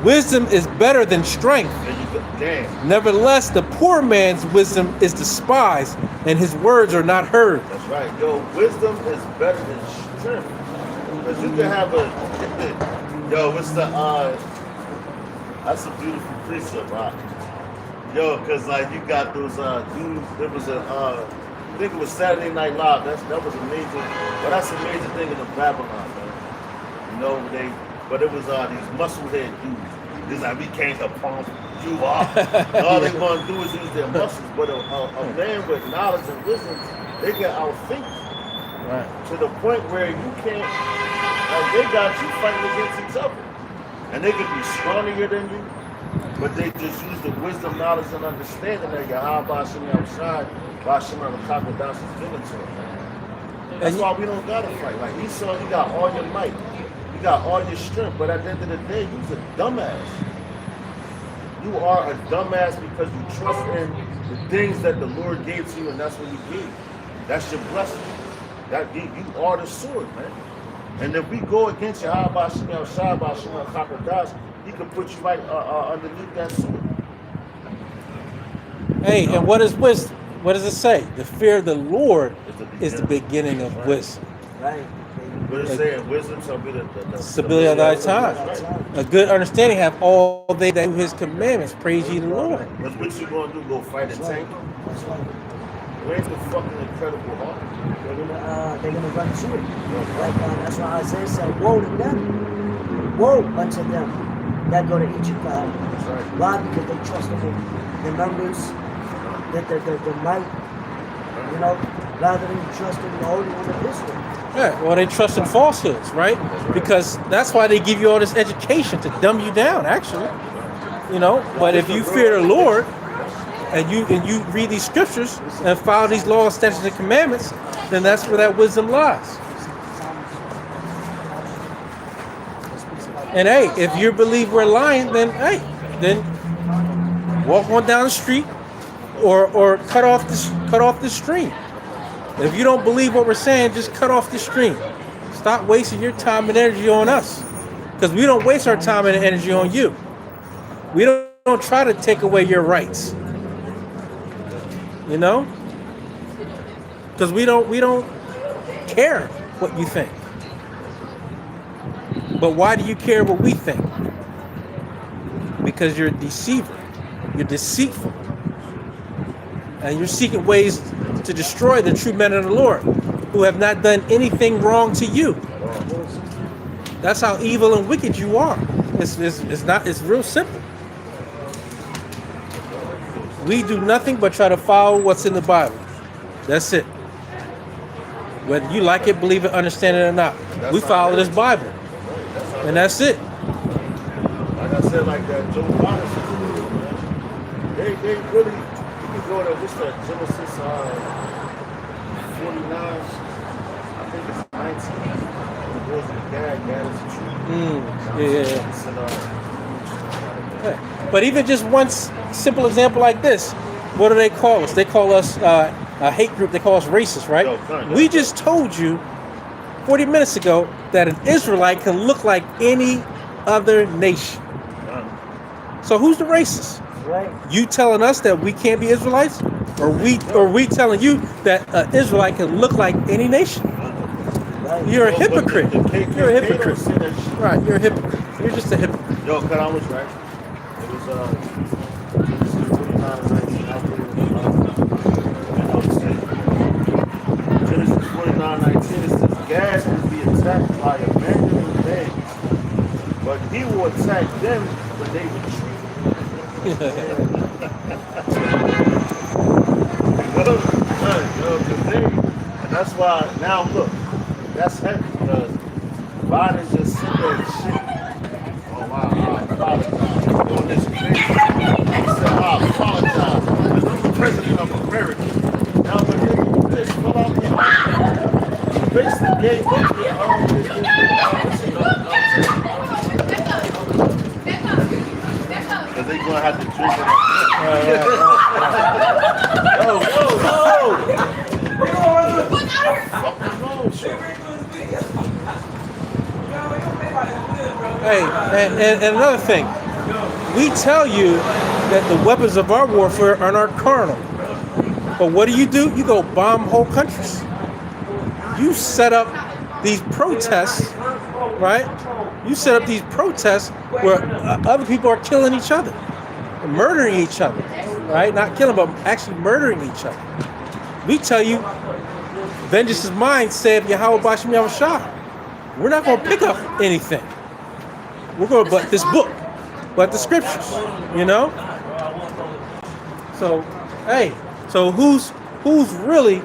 wisdom is better than strength. Damn. Nevertheless, the poor man's wisdom is despised, and his words are not heard. That's right. Wisdom is better than strength. Because you can have what's the, that's a beautiful precept, right? Because like you got those dudes, there was I think it was Saturday Night Live. That was a major, but that's a major thing in the Babylon, man. But it was these musclehead dudes. It's like we came to pump you up. All they want to do is use their muscles. But a man with knowledge and wisdom, they can outthink. Right. To the point where you can't, like they got you fighting against each other. And they could be stronger than you, but they just use the wisdom, knowledge, and understanding that Yahweh Shem outside, Bashem Al-Kakodas is given to him. That's why we don't gotta fight. Like Esau, you got all your might, you got all your strength, but at the end of the day, you's a dumbass. You are a dumbass because you trust in the things that the Lord gave to you, and that's what He gave. That's your blessing. That you are the sword, man. And if we go against Yahweh Shem outside, Bashem Al-Kakodas, He can put you right underneath that sword. Hey, and what is wisdom? What does it say? The fear of the Lord is the beginning of wisdom. Right. But it's saying wisdom shall be the Stability of thy time. A good understanding have all they that do His commandments. Praise ye the Lord. Because what you gonna do? Go fight a tank? That's right. Where's the fucking incredible heart? They're gonna run to it. Like that's why Isaiah said, "Woe to them! Woe unto them that go to Egypt." Right. Why? Because they trusted in the numbers, the might, you know, rather than trusting the Holy One of Israel. Yeah, well, they trust in falsehoods, right? Because that's why they give you all this education to dumb you down, actually. You know, but if you fear the Lord and you read these scriptures and follow these laws, statutes, and commandments, then that's where that wisdom lies. And hey, if you believe we're lying, then then walk on down the street or cut off the stream. If you don't believe what we're saying, just cut off the stream. Stop wasting your time and energy on us, because we don't waste our time and energy on you. We don't try to take away your rights. You know, because we don't care what you think. But why do you care what we think? Because you're a deceiver. You're deceitful. And you're seeking ways to destroy the true men of the Lord who have not done anything wrong to you. That's how evil and wicked you are. It's real simple. We do nothing but try to follow what's in the Bible. That's it. Whether you like it, believe it, understand it or not. We follow this Bible. And that's it. Like I said, like that Joe Biden, they really, you can go to, what's that, Genesis 49, I think it's 19. It goes to Gad is a tree. Yeah. But even just one simple example like this, what do they call us? They call us a hate group. They call us racist, right? We just told you 40 minutes ago that an Israelite can look like any other nation. So who's the racist? Right. You telling us that we can't be Israelites, or we telling you that an Israelite can look like any nation? Right. You're a hypocrite. You're a hypocrite. Right. You're a hypocrite. You're just a hypocrite. Yo, cut I was right. It was 49:19. Genesis 49:19. It says, Gad will be attacked by a Benjamin band, but he will attack them when they retreat. And that's why now look, that's heavy because Biden just sit there and shit. Oh wow, I apologize. Doing this crazy. He said, I apologize. I'm the president of America. Now but this fell off the he basically gave up because they're gonna have to drink it. Hey, and another thing, we tell you that the weapons of our warfare are not carnal. But what do? You go bomb whole countries. You set up these protests, right? You set up these protests where other people are killing each other, murdering each other, right? Not killing, but actually murdering each other. We tell you, vengeance is mine, saith Yahweh Bashem Yahushua. We're not going to pick up anything. We're going to but this book, but the scriptures, you know? So, hey, so who's really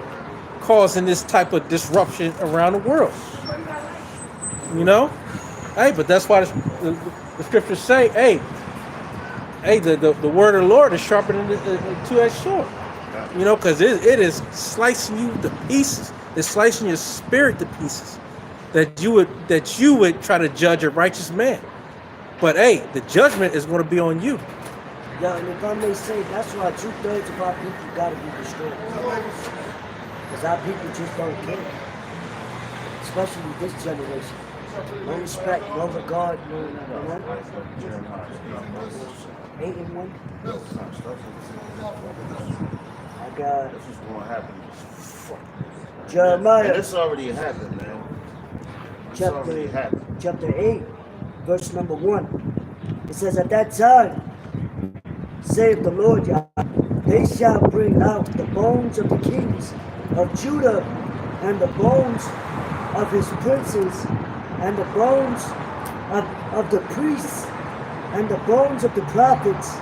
causing this type of disruption around the world. You know? Hey, but that's why the scriptures say, hey, the word of the Lord is sharper than the two-edged sword. You know, because it is slicing you to pieces. It's slicing your spirit to pieces. That you would try to judge a righteous man. But hey, the judgment is going to be on you. Yeah, and if I may say, that's why 2/3 of our people gotta be destroyed. Because our people just don't care. Especially this generation. No respect, no regard, no, you know? 8 and 1. I got This is going to happen. Jeremiah. And it's already happened, man. It's already happened. Chapter 8, verse number 1. It says, at that time, saith the Lord Yahweh, they shall bring out the bones of the kings of Judah, and the bones of his princes, and the bones of the priests, and the bones of the prophets,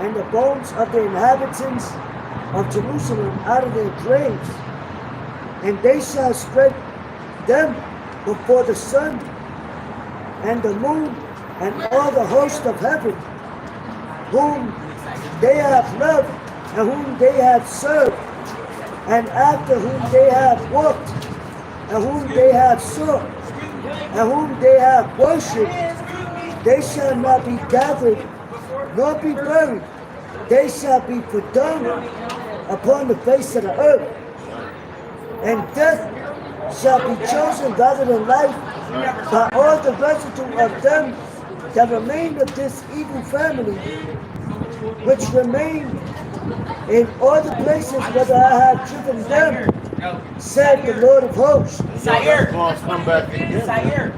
and the bones of the inhabitants of Jerusalem out of their graves, and they shall spread them before the sun and the moon and all the host of heaven, whom they have loved and whom they have served, and after whom they have walked, and whom they have sought, and whom they have worshipped. They shall not be gathered, nor be buried. They shall be put down upon the face of the earth, and death shall be chosen rather than life by all the residue of them that remain of this evil family, which remain in all the places whither I have driven them, said the Lord of hosts. That's going to come back again.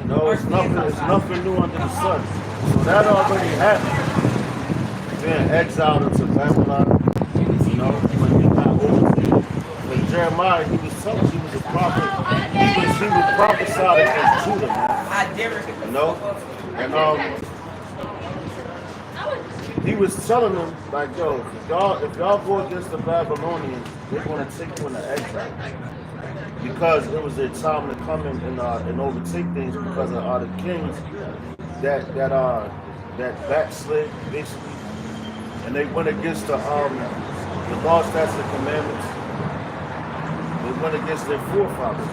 No, it's nothing new under the sun. So that already happened. Being exiled into Babylon, you know, when he got overtaken. But Jeremiah, he was telling, he was a prophet. He was prophesying against Judah, man. You know? And he was telling them, like, yo, if y'all go against the Babylonians, they're going to take you into exile. Because it was their time to come in and overtake things because of the kings that backslid, basically. And they went against the law, statutes, and commandments. They went against their forefathers.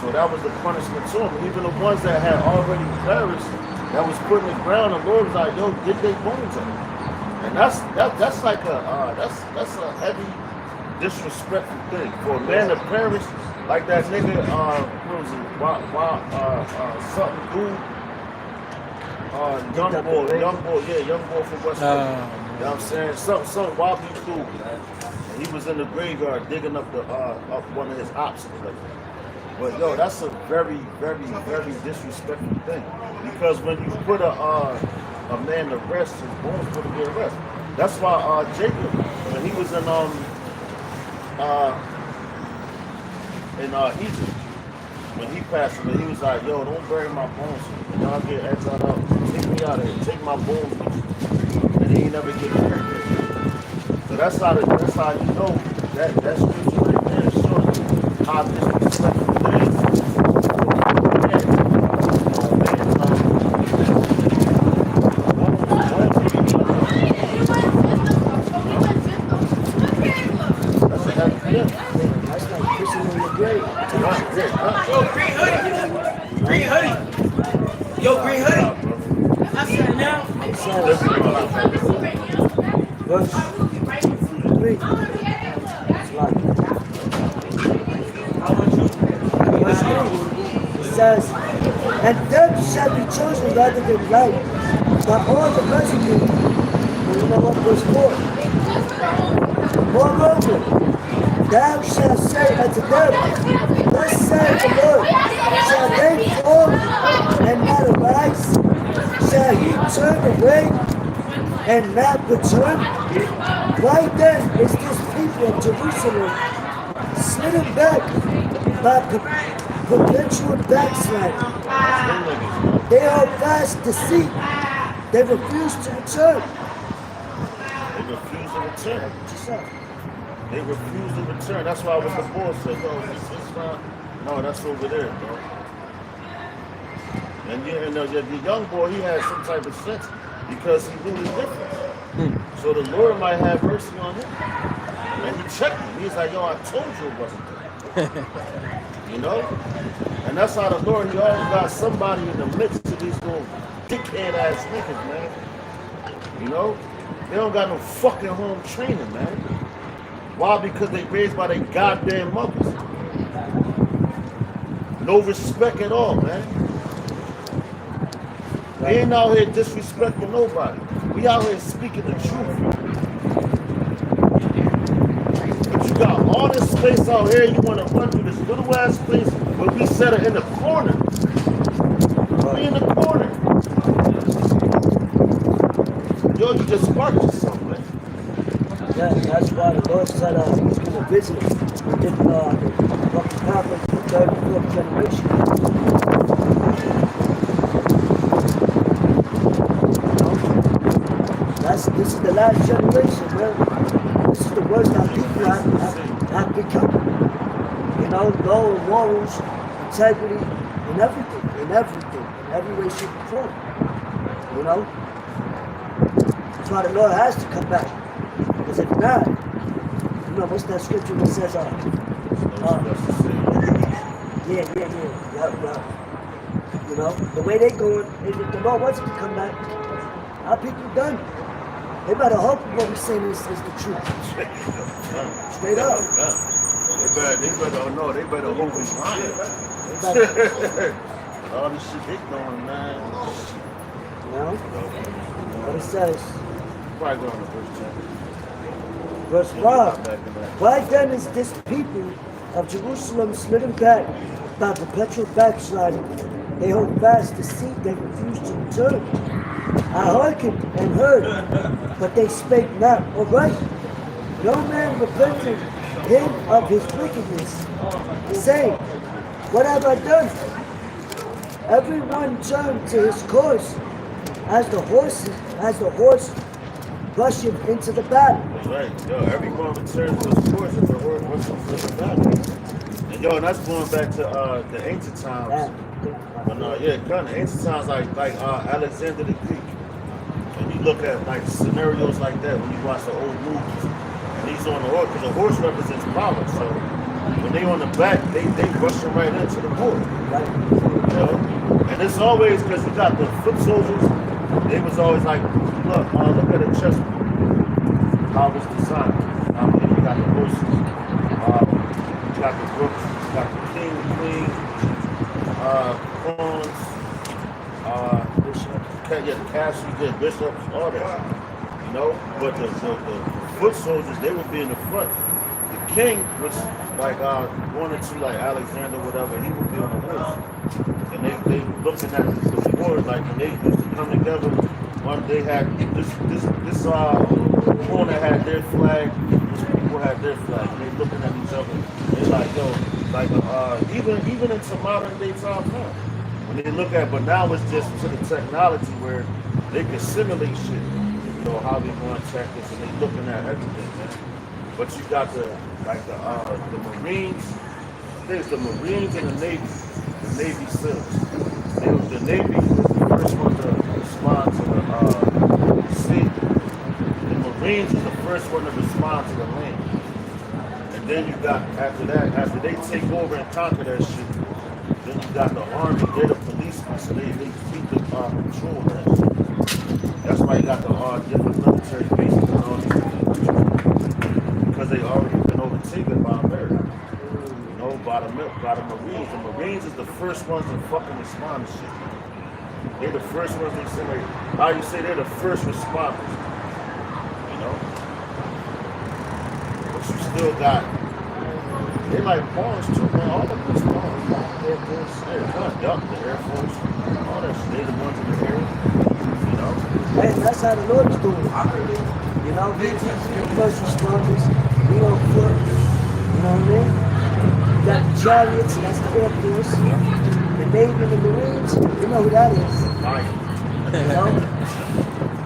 So that was the punishment to them. Even the ones that had already perished, that was put in the ground, the Lord was like, yo, get their bones up. And that's like that's a heavy, disrespectful thing. For a man to perish, like that nigga, what was it, something cool? Young boy from West Coast. You know what I'm saying? Something wobbly cool, man. And he was in the graveyard digging up up one of his obstacles. But yo, that's a very, very, very disrespectful thing. Because when you put a man to rest, his bones put him to rest. That's why Jacob, when he was in Egypt, when he passed away, he was like, yo, don't bury my bones. When y'all get exiled out, take me out of here, take my bones with you. And he ain't never get buried. So that's how you know that scripture right there shows how disrespectful it is. Yo, green hoodie. I said now. Verse 3. It's like, verse 3. It says, and death shall be chosen rather than life by all the residue. And you know what? Verse 4. Moreover, thou shalt say unto them, thus saith the Lord, shall they fall and not arise? Shall he turn away and not return? Why then is this people of Jerusalem smitten back by perpetual backsliding? They hold fast deceit. They refuse to return. They refuse to return. They refuse to return. That's why when the boss said, yo, this fine. No, that's over there, bro. And the young boy, he had some type of sense because he knew the difference. So the Lord might have mercy on him. And he checked him. He's like, yo, I told you it wasn't there. You know? And that's how the Lord, he always got somebody in the midst of these little dickhead ass niggas, man. You know? They don't got no fucking home training, man. Why? Because they raised by their goddamn mothers. No respect at all, man. We ain't out here disrespecting nobody. We out here speaking the truth. But you got all this space out here, you want to run through this little ass place where we set it in the corner. We in the corner. Yo, you just sparked yourself, man. Yeah, that's why the Lord said he's going to visit the prophet, the third and fourth generation. This is the last generation, man. This is the worst our people have become. You know, no morals, integrity, and everything, in every way, shape, and form. You know? That's why the Lord has to come back. Because if not, you know, what's that scripture that says, yeah. You know, the way they going, if the Lord wants to come back, our people done. They better hope what we say is the truth. Straight up. They better hope it's lying. All this shit they doing, man. You know? What it says. Probably going to verse 10. Verse 5. Why then is this people of Jerusalem slidden back by perpetual backsliding? They hold fast deceit, they refuse to return. I hearkened and heard, but they spake not aright. No man repented him of his wickedness, saying, what have I done? Everyone turned to his course, as the horse rushing into the battle. That's right. Yo, everyone returns to his course as the horse rushing into the battle. And yo, that's going back to the ancient times. But the ancient times like Alexander the Greek. And you look at like scenarios like that when you watch the old movies. And he's on the horse, because the horse represents power. So when they on the back, they rushing right into the board. You know? And it's always because you got the foot soldiers, they was always like, look at the chess, how it was designed. You got the horses, you got the rooks, you got the king, the queen, pawns, the castle, the bishops, all that. You know? But the foot soldiers, they would be in the front. The king, which like one or two, like Alexander, whatever, he would be on the horse. And they looking at the war, like when they used to come together, they had this pawn that had their flag, this people had their flag, and they looking at each other. They like, yo, like even into modern day time now. When they look at, but now it's just to the technology where they can simulate shit. You know, how they going to attack this, and they looking at everything, man. But you got the Marines. There's the Marines and the Navy. The Navy SEALs. The Navy was the first one to respond to the sea. The Marines is the first one to respond to the land. And then you got, after that, after they take over and conquer that shit, then you got the Army, they're the policemen, so they keep the control of that shit. That's why you got the different military bases and all these, because they already been overtaken by America. You know, by the Marines. The Marines is the first ones to fucking respond to shit. They're the first ones they say, like, how you say they're the first responders. You know? But you still got, they like pawns too, man. All of them is pawns. Air Force, the Air Force, all that shit. They the ones in the air. You know? Hey, that's how the Lord's doing it. You know, we first responders, we on foot. You know what I mean? You got the chariots, that's the Air Force. The Navy and the Marines, you know who that is. You know?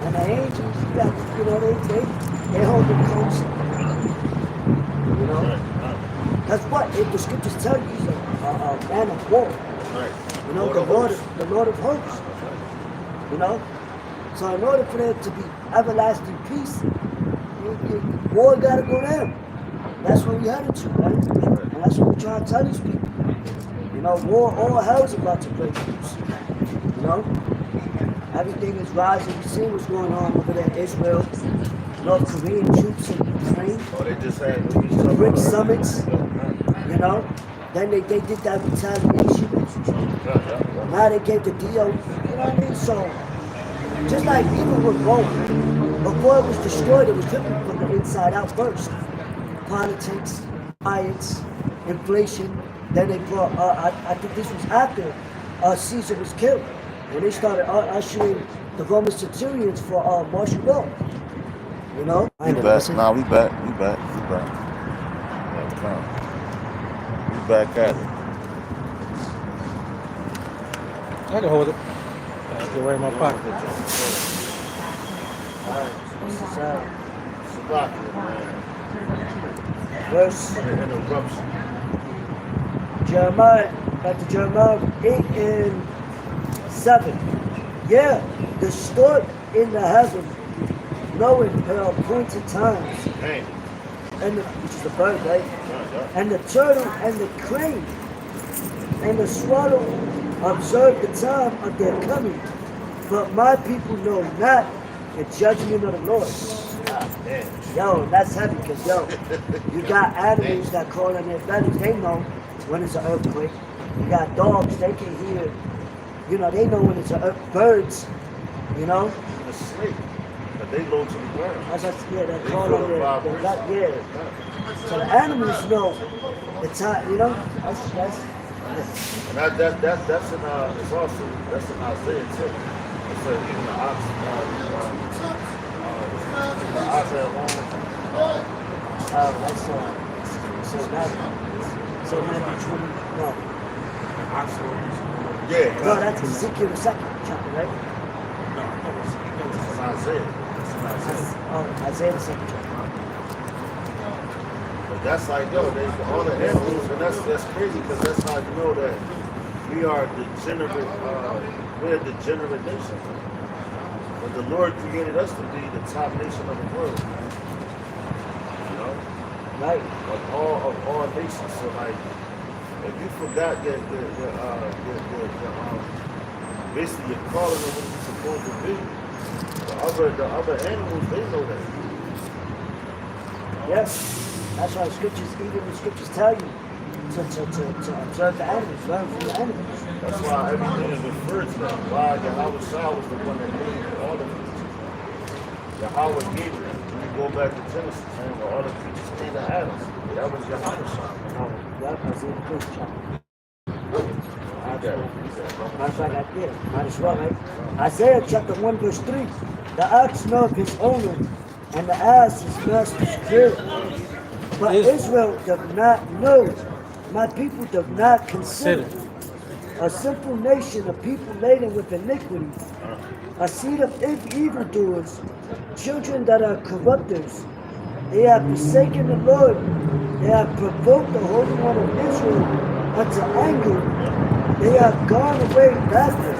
And the angels, you got, you know, they hold the coast. You know? That's what if the scriptures tell you he's a man of war. You know, the Lord of hosts. You know? So in order for there to be everlasting peace, war gotta go down. That's what we headed to, right? And that's what we're trying to tell these people. You know, war, all hell's about to break loose. You know? Everything is rising. We see what's going on over there in Israel. North Korean troops in Ukraine. Oh, they just had The BRIC summits. You know? Then they did that retaliation. Now they gave the deal. You know what I mean? So, just like even with Rome, before it was destroyed, it was driven from the inside out first. Politics, riots, inflation. Then they brought, I think this was after Caesar was killed. And they started ushering the Roman centurions for martial law. You know? We back. Nah, we back. We back. We back at it. I can hold it. I'll go right in my pocket. Alright, this is Slovakia, man. verse Interruption. Jeremiah, back to Jeremiah 8 and 7. Yeah, the stork in the heaven, knowing her appointed times, Hey. and which is the bird, right? And the turtle and the crane and the swallow observe the time of their coming, but my people know not the judgment of the Lord. Yo, that's heavy, because yo, you got animals that call in their bellies, they know when it's an earthquake. You got dogs, they can hear, you know, they know when it's an birds, you know. The snake, but they go to the ground. Yeah, they call on yeah. So the animals know the time, you know. And that's in it's also that's in Isaiah too. It's even the ox alone. That's so maybe 20. No, Yeah. no, that's Ezekiel the second chapter, right? It's in Isaiah. Oh, Isaiah the second chapter. But that's like, yo, all the animals, and that's crazy, because that's how you know that we are we're a degenerate nation. But the Lord created us to be the top nation of the world. You know? Right. Of all nations. So like, if you forgot that basically your calling of what you're supposed to be, the other animals, they know that. Yes. That's why even the scriptures tell you to observe the animals, learn from the animals. That's why everything is referred to that. Why Yahweh Shah was the one that made all the creatures. Yahweh gave it. When you go back to Genesis, man, where all the creatures came to Adam. That was Yahweh Shah. Yep, I see the first chapter. Okay. Matter of fact, I did. Might as well, right? Isaiah chapter 1 verse 3. The ox knoweth his owner, and the ass his master's crib. But Israel does not know. My people do not consider. A simple nation, a people laden with iniquity, a seed of evildoers, children that are corrupters. They have forsaken the Lord. They have provoked the Holy One of Israel unto anger. They have gone away backward.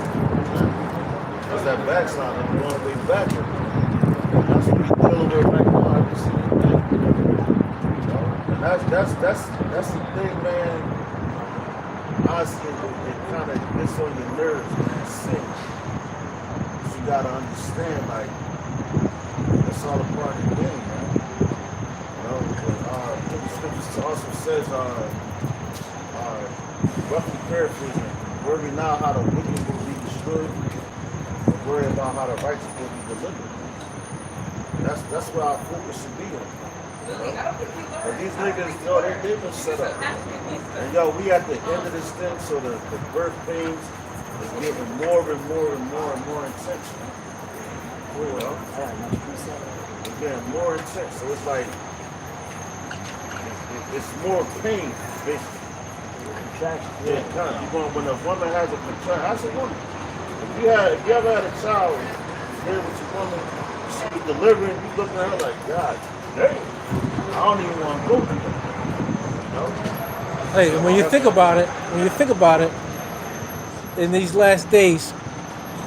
That's that backslide. I'm going way backward. That's what we're dealing with right now. I just see and that's the thing, man. Honestly, it kind of gets on your nerves, man. Sin. So you gotta understand, like, that's all a part of the game, man. You know, because the scriptures also says, roughly paraphrasing, worry not how the wicked will be destroyed, but worry about how the righteous will be delivered. That's where our focus should be on. You know? But these niggas, yo, they've been set up. And yo, we at the end of this thing, so the birth pains is getting more and more intense. You know? It's getting more intense. So it's like, it's more pain, basically. Yeah, when a woman has a contraction, that's a woman. If you ever had a child, there with your woman, she was delivering, you look at her like, God damn, I don't even want to go through that. Hey, and when you think about it, in these last days,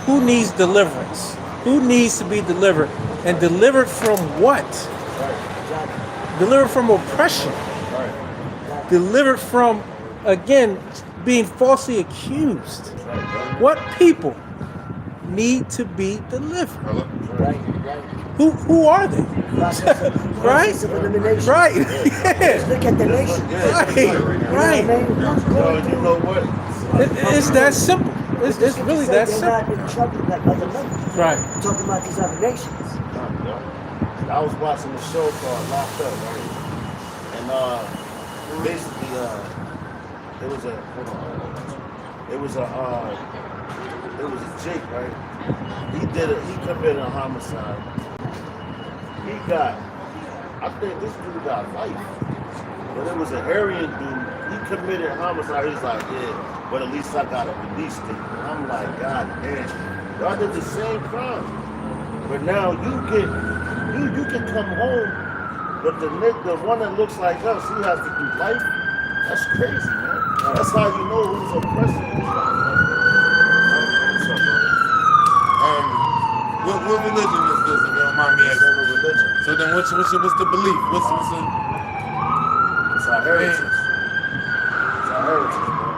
who needs deliverance? Who needs to be delivered? And delivered from what? Delivered from oppression. Delivered from, again, being falsely accused. What people need to be delivered? Who are they? Right? Process of elimination. Right. Just look at the nation. Right. You know what? It's that simple. It's really that They're simple. not in trouble like other men. Right. Talking about these other nations. I was watching a show called Locked Up, right? And basically, it was a Jake, right? He committed a homicide. I think this dude got life. But it was an Aryan dude. He committed homicide. He's like, yeah, but at least I got a release date. And I'm like, God damn. Y'all did the same crime. But now you can come home, but the one that looks like us, he has to do life. That's crazy, man. That's how you know who's oppressing who's not. What religion is this, if you don't mind me asking? Religion. So then what's the belief? What's the... It's our heritage. It's our heritage, bro.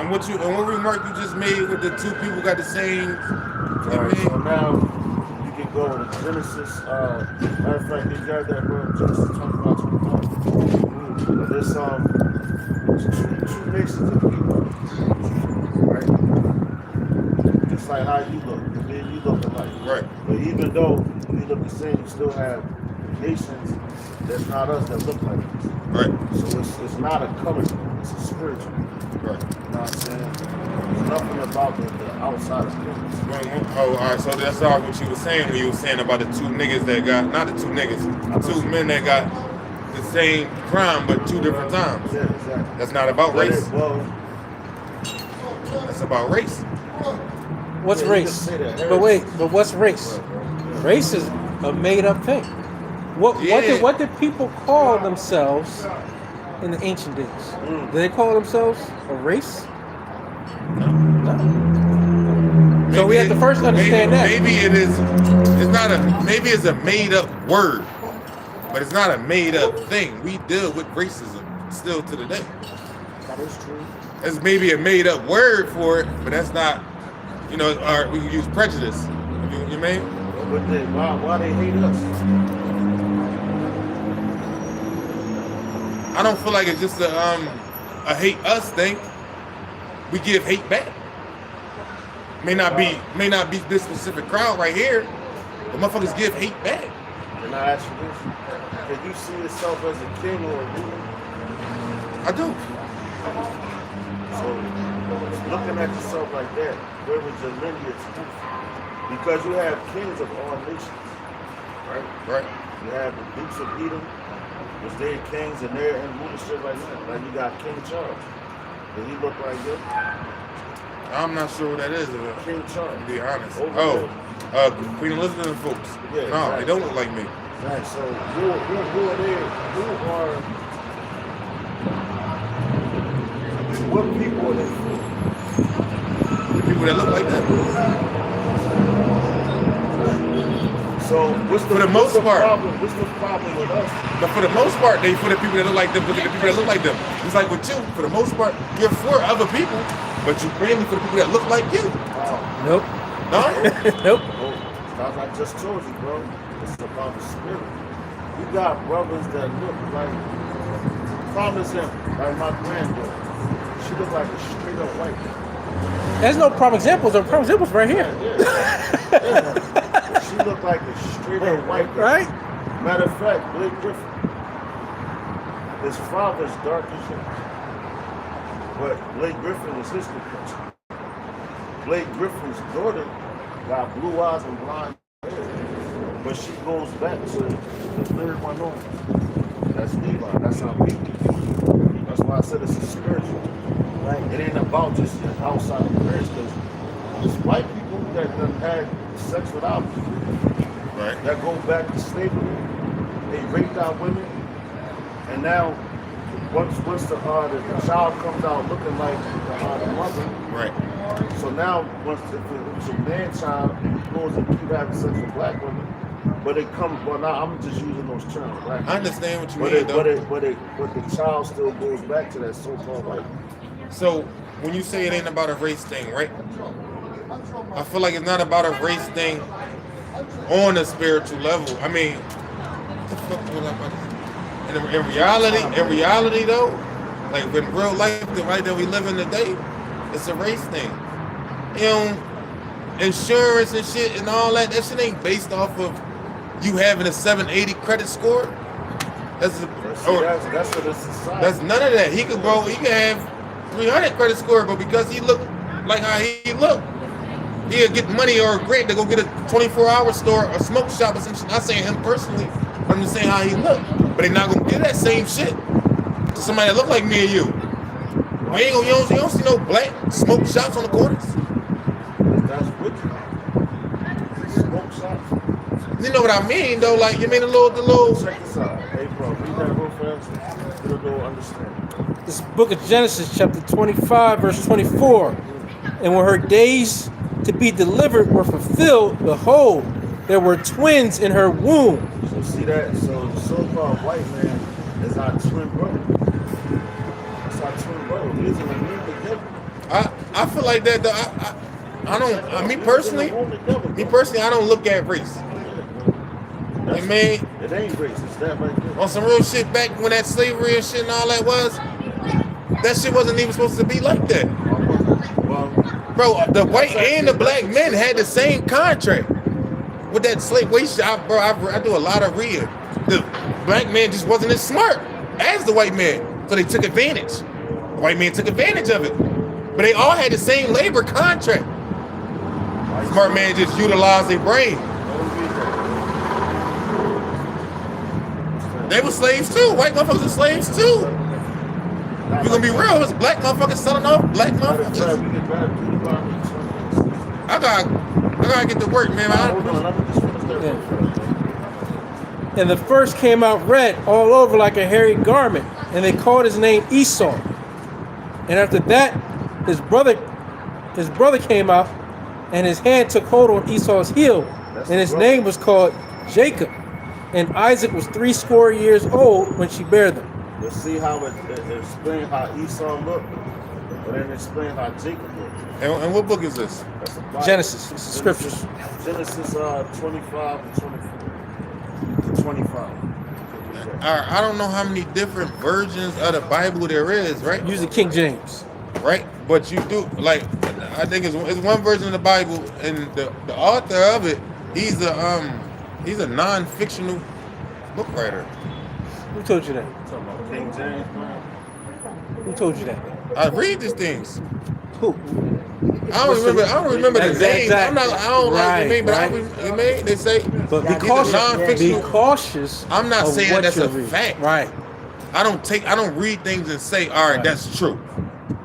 And what remark you just made with the two people got the same... Alright, so now you can go to Genesis. Matter of fact, you got that, bro. Genesis 25. But there's two nations of people, right? Just like how you look, and then you look alike. Right. But even though we look the same, you still have nations that's not us that look like us. Right. So it's not a color thing, it's a spiritual. Right. You know what I'm saying? There's nothing about the outside of things. Oh, all right. So that's all what you were saying when you were saying about the two niggas that got, not the two niggas, two men that got the same crime but two different times. Yeah, exactly. That's not about race. Well, That's about race. What's yeah, you race? can say that. But what's race? Race is a made-up thing. What did people call themselves in the ancient days? Did they call themselves a race? No. So we have to first understand that. Maybe it is. Maybe it's a made-up word, but it's not a made-up thing. We deal with racism still to the day. That is true. It's maybe a made-up word for it, but that's not. You know, or we can use prejudice. You mean? But why they hate us? I don't feel like it's just a hate us thing. We give hate back. May not be this specific crowd right here, but motherfuckers give hate back. Can I ask you this? Can you see yourself as a king or a ruler? I do. So, looking at yourself like that, where would your lineage come from? Because you have kings of all nations, right? Right. You have the Dukes of Edom, which they're kings and they're in rulership right now. Like you got King Charles. Did he look like you? I'm not sure what that is. King Charles. To be honest. Over Queen Elizabeth and folks. Yeah, No, exactly. they don't look like me. Right. So who are they? What people are they for? The people that look like that. So what's the problem? What's the problem with us? But for the most part, they for the people that look like them, look at the people that look like them. It's like with you, for the most part, you're for other people, but you mainly for the people that look like you. Nope. No? Nope. Oh, as I just told you, bro, it's about the spirit. You got brothers that look like, prime example, like my granddaughter. She look like a straight up white girl. There's no prime examples. There are prime examples right here. Yeah. She looked like a straight up white girl. Right? Matter of fact, Blake Griffin, his father's dark as shit. But Blake Griffin is his complexion. Blake Griffin's daughter got blue eyes and blonde hair. But she goes back to the third one on. That's Levi. That's our people. That's why I said it's a spiritual. Right. It ain't about just your outside appearance, because there's white people that done had sex with our people. Right. That go back to slavery. They raped our women. And now once the child comes out looking like the mother. Right. So now, once if it was a man child and he goes and keep having sex with black women, but it comes. Well, now I'm just using those terms. Black I understand what you but mean, it, though. but the child still goes back to that so-called white. So when you say it ain't about a race thing, right? I feel like it's not about a race thing on a spiritual level. I mean, what the fuck was I about to say? In reality though, like in real life, the life that we live in today, it's a race thing. You know, insurance and shit and all that shit ain't based off of you having a 780 credit score. That's what it's society. That's none of that. He could have 300 credit score, but because he looked like how he looked, he'll get money or a grant to go get a 24-hour store or smoke shop or some shit. Not saying him personally, I'm just saying how he looked. But they're not gonna give that same shit to somebody that look like me and you. You don't see no black smoke shops on the corners. That's wicked. Smoke shops. You know what I mean, though? Like, you mean the little. Check this out. Hey, bro, read that real fast. Get a little understanding. This book of Genesis, chapter 25, verse 24. And when her days to be delivered were fulfilled, behold, there were twins in her womb. So see that? So the so-called white man is our twin brother. It's our twin brother. We isn't a new together. I feel like that, though. I don't. Me personally, I don't look at race. I mean, it ain't race. It's that right there. On some real shit back when that slavery and shit and all that was, that shit wasn't even supposed to be like that. Well, bro, the white and the black men had the same contract with that slave. Bro, I do a lot of reading. The black man just wasn't as smart as the white man, so they took advantage. The white man took advantage of it, but they all had the same labor contract. Smart man just utilized their brain. They were slaves too. White motherfuckers were slaves too. We're gonna be real. It's black motherfuckers selling off black motherfuckers. I gotta get to work, man. And the first came out red all over like a hairy garment, and they called his name Esau. And after that, his brother came out, and his hand took hold on Esau's heel, and his name was called Jacob. And Isaac was 80 years old when she bare them. You see how it explains how Esau looked, but then explain how Jacob looked. And what book is this? Genesis. It's the scriptures. Genesis 25 to 25. I don't know how many different versions of the Bible there is, right? Using King James. Right? But you do, like, I think it's one version of the Bible, and the author of it, he's a non-fictional book writer. Who told you that? King James, man. Who told you that? I read these things. Who? I don't remember the name. I don't like the name, but they say. But be cautious. I'm not saying that's a fact. Right. I don't read things and say, all right, that's true.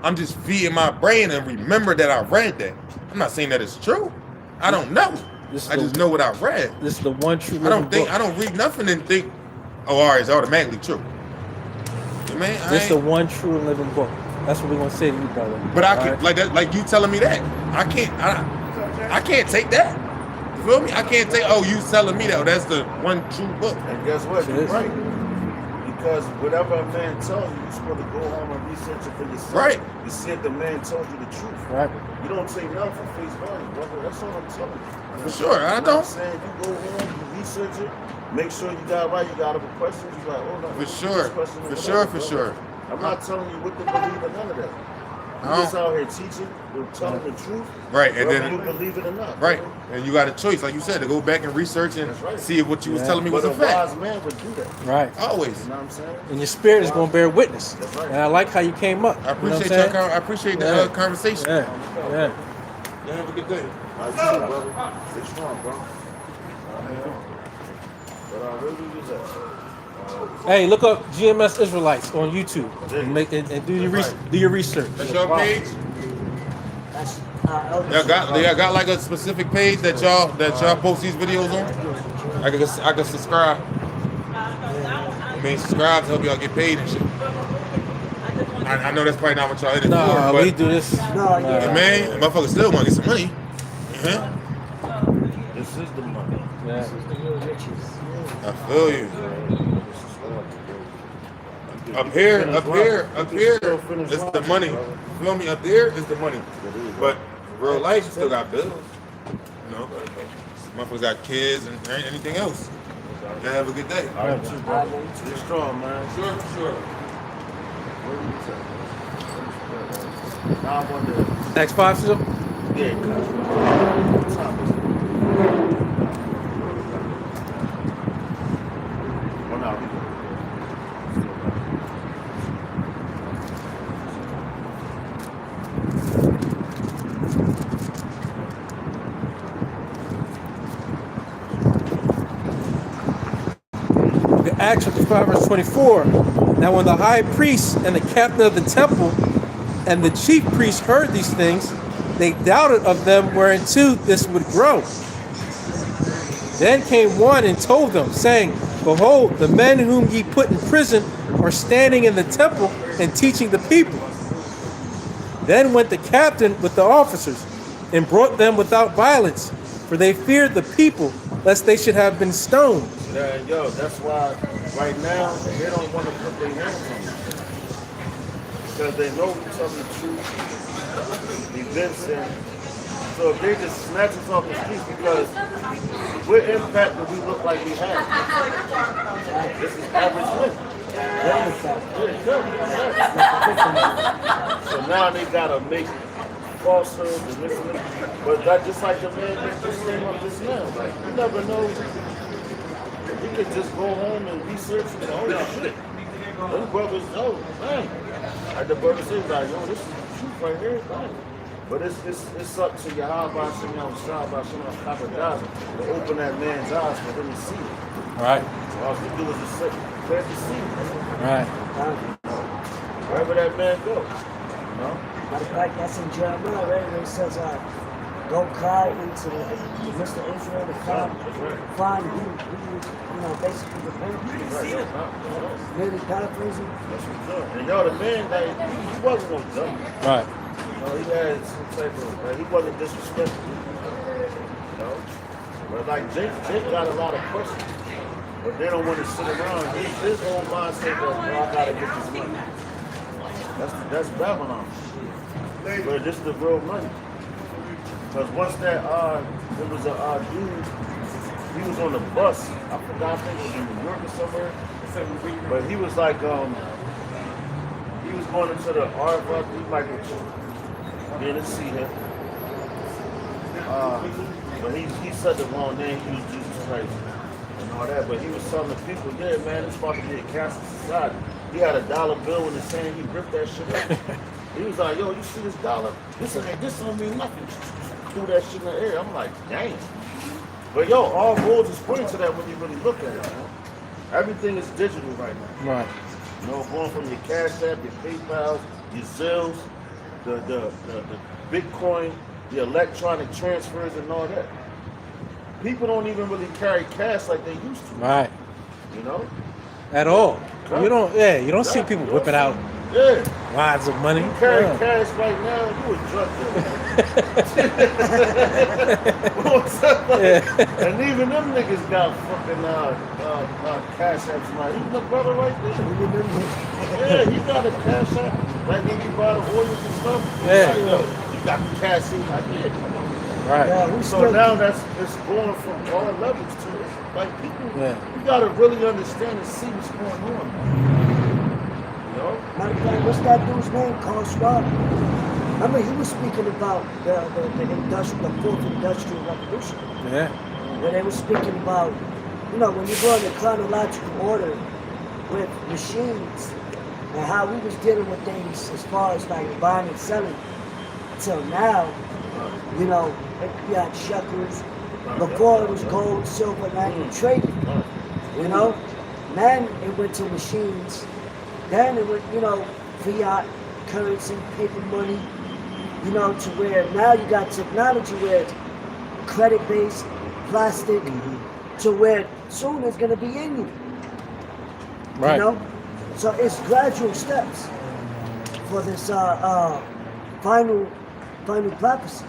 I'm just feeding my brain and remember that I read that. I'm not saying that it's true. I don't know. I just know what I read. This is the one true. I don't read nothing and think, oh, all right, it's automatically true. This is the one true and living book. That's what we're gonna say to you, brother. But I can't like you telling me that. I can't take that. You feel me? I can't take, oh, you telling me that. That's the one true book. And guess what? You're right. Because whatever a man tells you, you're supposed to go home and research it for yourself. Right. You see if the man told you the truth. Right. You don't take nothing for face value, brother. That's all I'm telling you. For sure, I don't. I'm saying you go home, you research it, make sure you got it right, you got other questions, you like, oh no. For sure. I'm not telling you what to believe or none of that. I'm just out here teaching, you're telling the truth. Right, and then you believe it or not. Right, and you got a choice, like you said, to go back and research and see if what you was telling me was a fact. A wise man would do that. Right. Always. You know what I'm saying? And your spirit is gonna bear witness. That's right. And I like how you came up. I appreciate I appreciate the conversation. Yeah. You have a good day. I see you, brother. Stay strong, bro. But where we was at? Hey, look up GMS Israelites on YouTube and do your research. That's your page. That's Y'all got like a specific page that y'all post these videos on. I can subscribe. I mean, subscribe to help y'all get paid and shit. I know that's probably not what y'all in it No, for, but we do this. No, yeah. hey, man, motherfuckers still want to get some money. Yeah, This is the money. Yeah. This is the real riches. Yeah. I feel you. Up here, is the money. You feel me? Up there is the money. But real life, you still got bills. You know, motherfuckers got kids and anything else. Yeah, have a good day. All right, too, bro. You're strong, man. Sure. Now I wonder. X5 still? Yeah, what time is it? 1 hour. Acts chapter 5 verse 24. Now when the high priest and the captain of the temple and the chief priest heard these things, they doubted of them whereunto this would grow. Then came one and told them, saying, Behold, the men whom ye put in prison are standing in the temple and teaching the people. Then went the captain with the officers and brought them without violence, for they feared the people, lest they should have been stoned. Yeah, yo, that's why right now they don't want to put their hands on you. Because they know we're telling the truth, events, and so if they just snatch us off the streets, because what impact do we look like we have? This is average men. So now they gotta make falsehoods and this and that. But that just like the man that just came up just now. Like you never know. You can just go home and research and oh shit. Those brothers, oh man. Like the brother says, like, yo, this is the truth right here, man. But it's up to Yahweh Shem Yahweh Shem to open that man's eyes for him to see it. Right. All you do is just sit, plant the seed. Right. Wherever that man goes. You know? Matter of fact, that's in Jeremiah, right? Where it says, don't cry into the midst of Israel to find who you know, basically repent. Really paraphrasing. That's what's up. And yo, the man, like, he wasn't no dumb. Right. You know, he had some type of, like, he wasn't disrespectful. You know? But like Jake got a lot of questions. But they don't want to sit around. His whole mindset was, I gotta get this money. That's Babylon. But this is the real money. Because once that, there was a dude, he was on the bus. I forgot, I think it was in New York or somewhere. But he was like, he was going into the Harvard, he might didn't see him. But he said the wrong name, he was Jesus Christ and all that. But he was telling the people, yeah, man, it's about to be a cancel society. He had a dollar bill in his hand, he ripped that shit up. He was like, yo, you see this dollar? This don't mean nothing. Threw that shit in the air. I'm like, dang. But yo, all roads is pointing to that when you really look at it, man. Everything is digital right now. Right. You know, going from your Cash App, your PayPal, your Zills, the Bitcoin, the electronic transfers and all that. People don't even really carry cash like they used to. Right. You know? At all. You don't see people whipping out wads of money. You carry cash right now, you a drug dealer. And even them niggas got fucking cash apps now. Even the brother right there. He got a cash app. Like when you buy the oils and stuff. Yeah. You got the cash in. Like, yeah, come on. Right. Yeah, So now it's going from all levels to it. Like people, you gotta really understand and see what's going on. You know? Matter of fact, what's that dude's name? Carl Schwab. Remember, he was speaking about the fourth industrial revolution. Yeah. Where they were speaking about, you know, when you go in the chronological order with machines and how we was dealing with things as far as like buying and selling till now. You know, we had shekels. Before it was gold, silver, and trading. You know? Then it went to machines. Then it went, you know, fiat, currency, paper money. You know, to where now you got technology where it's credit-based, plastic, to where soon it's going to be in you. Right. You know? So it's gradual steps. for this final prophecy,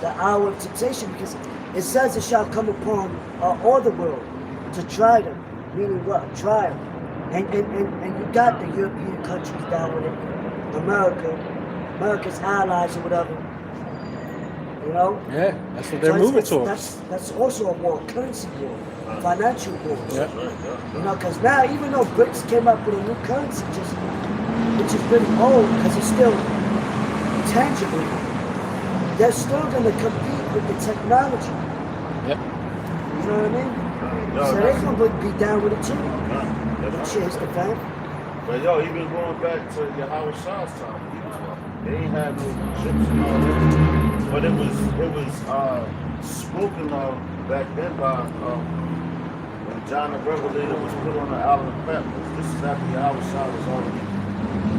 the hour of temptation, because it says it shall come upon all the world to try them, meaning what? Trial. And you got the European countries down with it, America's allies or whatever. You know? Yeah, that's what they're moving towards. That's also a war, currency war, financial war. Yeah. You know, because now even though BRICS came up with a new currency, which is really old because it's still tangible, they're still going to compete with the technology. Yep. You know what I mean? So they're going to be down with it too. Shit hits the fan. But yo, even going back to your Howard Shaw's time, they ain't had no chips and all that. But it was spoken of back then by when John the Revelator was put on the Island of Patmos. This is after your Howard Shaw was already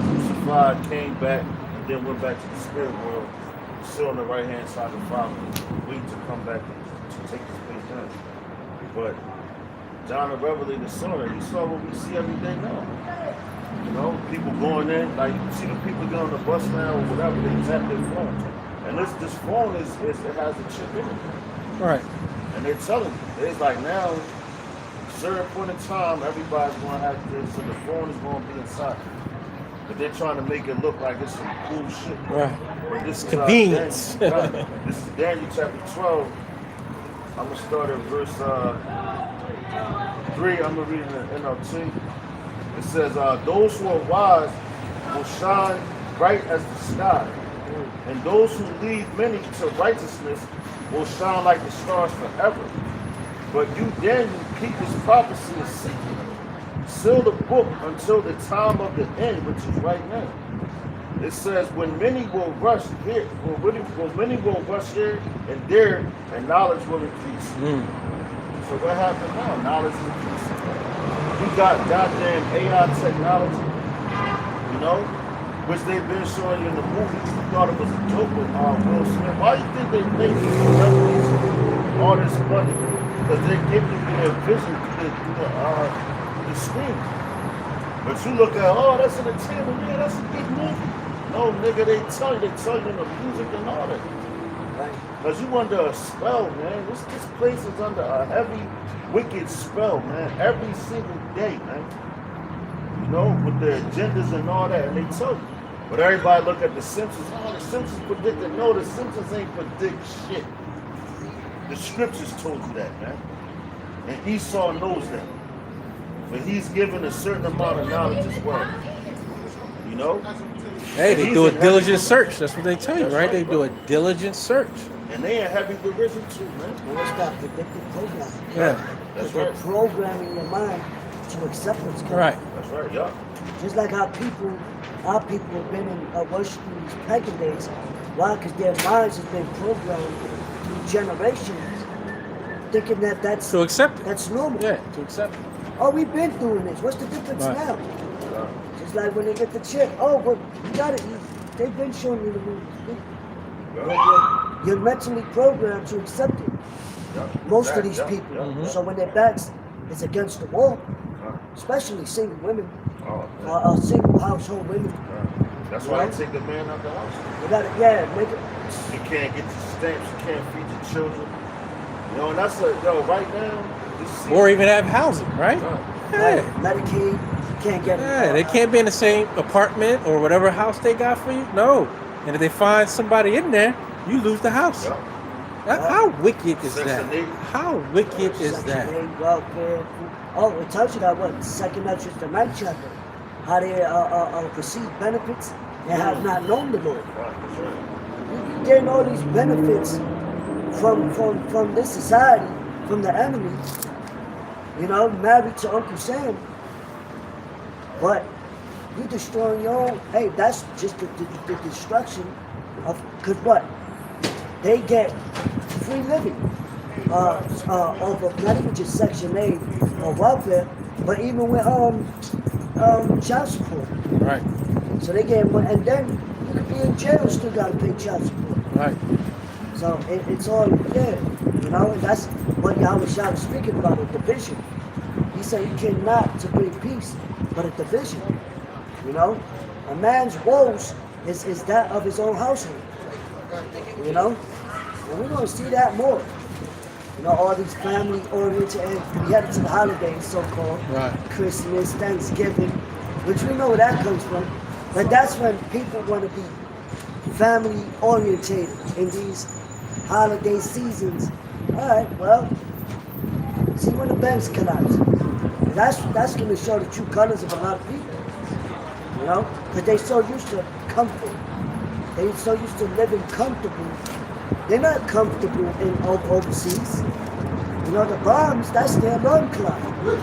crucified, came back, and then went back to the spirit world, still on the right hand side of the Father, waiting to come back to take his place down. But John the Revelator saw that. He saw what we see every day now. You know, people going in, like you see the people get on the bus now or whatever, they tap their phone. And this phone it has a chip in it. Right. And they're telling you, it's like now, certain point in time, everybody's going to have this, and the phone is going to be inside. But they're trying to make it look like it's some cool shit. Right. But this is convenience. This is Daniel chapter 12. I'm going to start at verse 3. I'm going to read in the NLT. It says, those who are wise will shine bright as the sky, and those who lead many to righteousness will shine like the stars forever. But you, Daniel, keep this prophecy a secret. Seal the book until the time of the end, which is right now. It says, when many will rush here, when many will rush here and there, and knowledge will increase. So what happened now? Knowledge is increasing. We got goddamn AI technology, you know, which they've been showing you in the movies. You thought it was a joke with Will Smith. Why do you think they pay these celebrities all this money? Because they're giving you their vision through the screen. But you look at, oh, that's entertainment, yeah, that's a big movie. No, nigga, they tell you in the music and all that. Because you under a spell, man. This place is under a heavy, wicked spell, man. Every single day, man. You know, with their agendas and all that, and they tell you. But everybody look at the Simpsons. Oh, the Simpsons predicted. No, the Simpsons ain't predict shit. The scriptures told you that, man. And Esau knows that. But he's given a certain amount of knowledge as well. You know? Hey, they do a diligent search. That's what they tell you, right? They do a diligent search. And they in heavy derision too, man. Well, it's that predictive programming. Yeah. That's They're right. programming your mind to accept what's coming. Right. That's right, yeah. Just like our people have been in worshiping these pagan days. Why? Because their minds have been programmed through generations, thinking that that's To accept it. that's normal. Yeah, to accept it. Oh, we've been doing this. What's the difference Right. now? Just like when they get the chip. Oh, well, you got it. They've been showing you the movie. You're mentally programmed to accept it. Most of these people. So when their backs is against the wall, especially single women, single household women. That's why I take the man out the house. You gotta, make it. You can't get your stamps, you can't feed your children. You know, and that's right now. This Or even have housing, right? Right. Yeah. Medicaid, you can't get it. Yeah, they can't be in the same apartment or whatever house they got for you. No. And if they find somebody in there, you lose the house. How wicked is that? How wicked is Section that? 8, welfare. Oh, it tells you that what? Second entrance to night chapter. How they receive benefits and have not known the Lord. You getting all these benefits from this society, from the enemy. You know, married to Uncle Sam. But you destroying your own. Hey, that's just the destruction of. Cause what? They get free living off of not even just Section 8 or welfare, but even with child support. Right. So they get one, and then you could be in jail and still got to pay child support. Right. So it's all there, you know. And that's what Yahweh Shah was speaking about, a division. He said he came not to bring peace, but a division, you know. A man's woes is that of his own household. You know? And we're going to see that more. You know, all these family-oriented, and we headed to the holidays, so-called. Right. Christmas, Thanksgiving, which we know where that comes from. But that's when people want to be family-oriented in these holiday seasons. All right, well, see when the banks collapse. And that's going to show the true colors of a lot of people. You know? Because they're so used to comfort. They're so used to living comfortably. They're not comfortable in overseas. You know, the bombs, that's their alarm clock. Them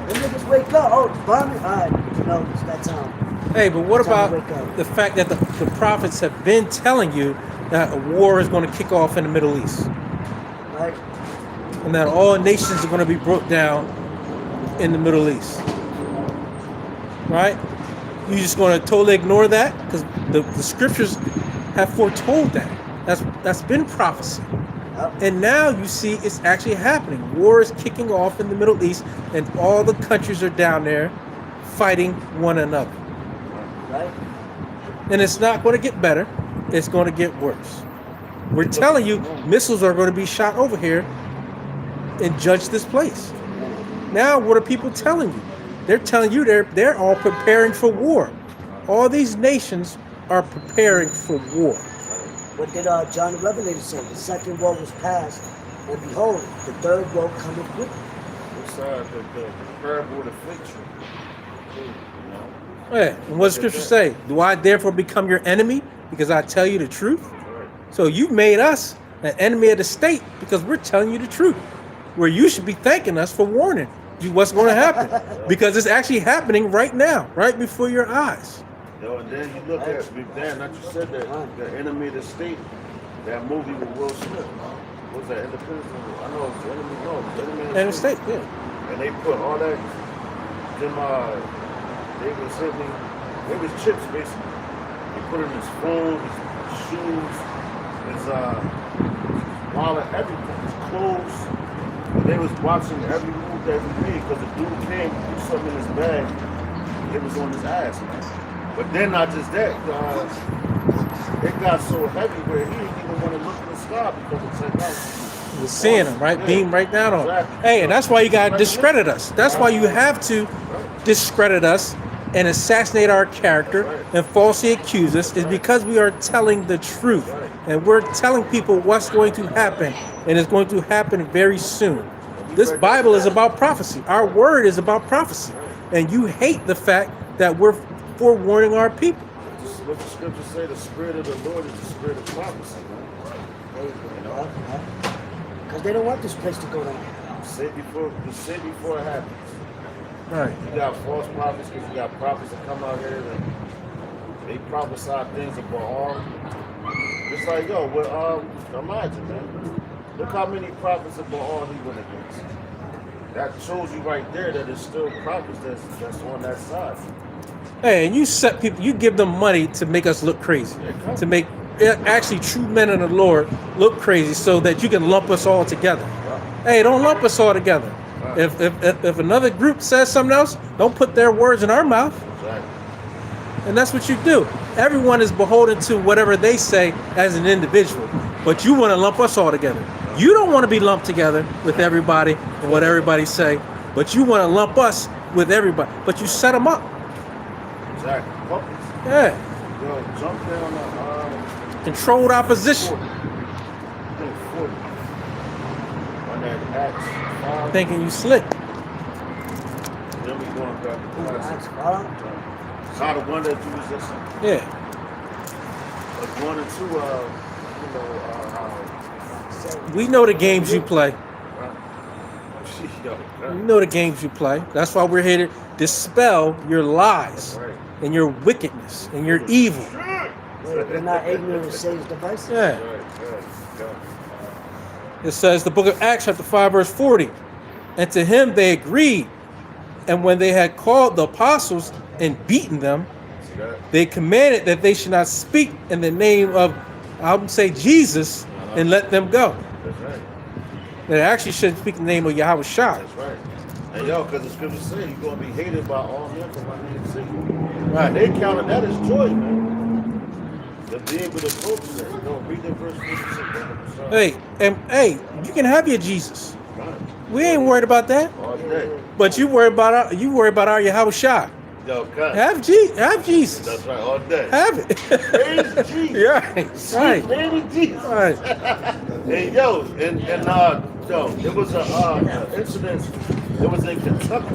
niggas wake up, oh, bombing, all right, you know, it's that time. Hey, but what Time to about wake up. the fact that the prophets have been telling you that a war is going to kick off in the Middle East, Right? and that all nations are going to be brought down in the Middle East? Right? You just going to totally ignore that because the scriptures have foretold that. That's been prophecy. Yep. And now you see it's actually happening. War is kicking off in the Middle East, and all the countries are down there fighting one another. Right? And it's not going to get better. It's going to get worse. We're telling you, missiles are going to be shot over here and judge this place. Now, what are people telling you? They're telling you they're all preparing for war. All these nations are preparing for war. What did John the Revelator say? The second woe was past, and behold, the third woe cometh quickly. It's the parable of the fig tree. You know? Yeah. And what does scripture say? Do I therefore become your enemy because I tell you the truth? Right. So you've made us an enemy of the state because we're telling you the truth. Where you should be thanking us for warning you what's going to happen. Because it's actually happening right now, right before your eyes. Yo, and then you look at, Dan, not you said that, the enemy of the state, that movie with Will Smith. What was that, Independence? I know it's the enemy, no, it's the enemy And of the state, yeah. And they put all that, them, they was hitting, it was chips basically. They put in his phone, his shoes, his wallet, everything, his clothes. And they was watching every move that he made because the dude came, threw something in his bag, it was on his ass, man. But then not just that, it got so heavy where he didn't even want to look in the sky because of technology. You're seeing them, right? Yeah. Beam right down on. Exactly. Hey, and that's why you gotta discredit us. That's why you have to discredit us and assassinate our character and falsely accuse us, is because we are telling the truth. And we're telling people what's going to happen, and it's going to happen very soon. This Bible is about prophecy. Our word is about prophecy. And you hate the fact that we're forewarning our people. What the scriptures say, the spirit of the Lord is the spirit of prophecy, man. You know? Because they don't want this place to go down. Say before it happens. Right. You got false prophets because you got prophets that come out here and they prophesy things about all. It's like, yo, well, imagine, man. Look how many prophets about all he went against. That shows you right there that there's still prophets that's on that side. Hey, and you set people, you give them money to make us look crazy, to make actually true men of the Lord look crazy, so that you can lump us all together. Hey, don't lump us all together. If another group says something else, don't put their words in our mouth. Exactly. And that's what you do. Everyone is beholden to whatever they say as an individual, but you want to lump us all together. You don't want to be lumped together with everybody and what everybody say, but you want to lump us with everybody. But you set them up. Exactly. Puppets. Yeah. Yo, jump down the Controlled opposition. 40. On that Acts 5. Thinking you slick. Then we going back to Acts class. 5. How the one that you was just Yeah. like 1 and 2, We know the games you play. yo, We know the games you play. That's why we're here to dispel your lies right. and your wickedness and your evil. We're not ignorant of Satan's devices. Yeah. Right. It says, the book of Acts chapter 5 verse 40. And to him they agreed. And when they had called the apostles and beaten them, See that? they commanded that they should not speak in the name of, I would say, Jesus, and let them go. That's right. They actually shouldn't speak in the name of Yahweh Shai. That's right. And yo, because the scriptures say you're going to be hated by all men for my name's sake. Right. And they counted that as joy, man. To be able to approach that. You know, read the verse 56. Hey, you can have your Jesus. Right. We ain't worried about that. All day. But you worry about our Yahweh Shai. Yo, cut. Have Jesus. That's right, all day. Have it. Praise Jesus. Yeah, Sweet right. baby Jesus. Right. And yo, it was a incident. It was in Kentucky,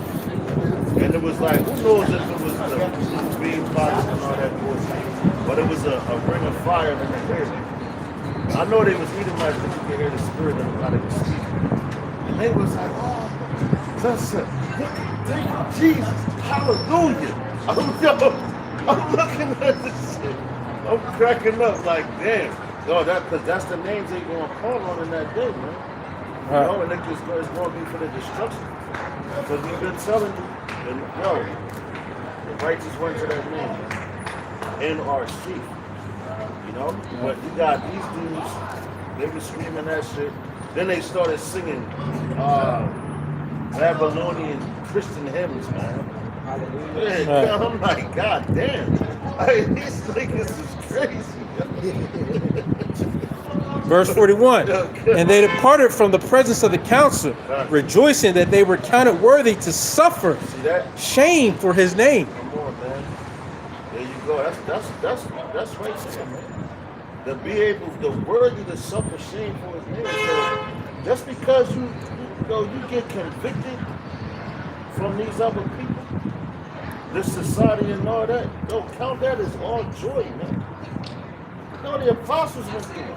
and it was like, who knows if it was the bean pots and all that bullshit, but it was a ring of fire in the air. I know they was eating like this. You can hear the spirit of God was speaking, and they was like, oh, listen, thank you, Jesus, hallelujah. I'm looking at this shit. I'm cracking up like, damn. No, because that's the names they going to call on in that day, man. You know, and it's going to be for the destruction. Because we've been telling you, and yo, the righteous went to that name, NRC. You know, but you got these dudes, they were screaming that shit. Then they started singing Babylonian Christian hymns, man. Yeah, I'm like, God damn. These niggas is crazy. Verse 41. And they departed from the presence of the council, rejoicing that they were counted worthy to suffer shame for his name. Come on, man. There you go. That's right there, man. To be able, the worthy to suffer shame for his name. So just because you get convicted from these other people, this society and all that, don't count that as all joy, man. No, the apostles went through it.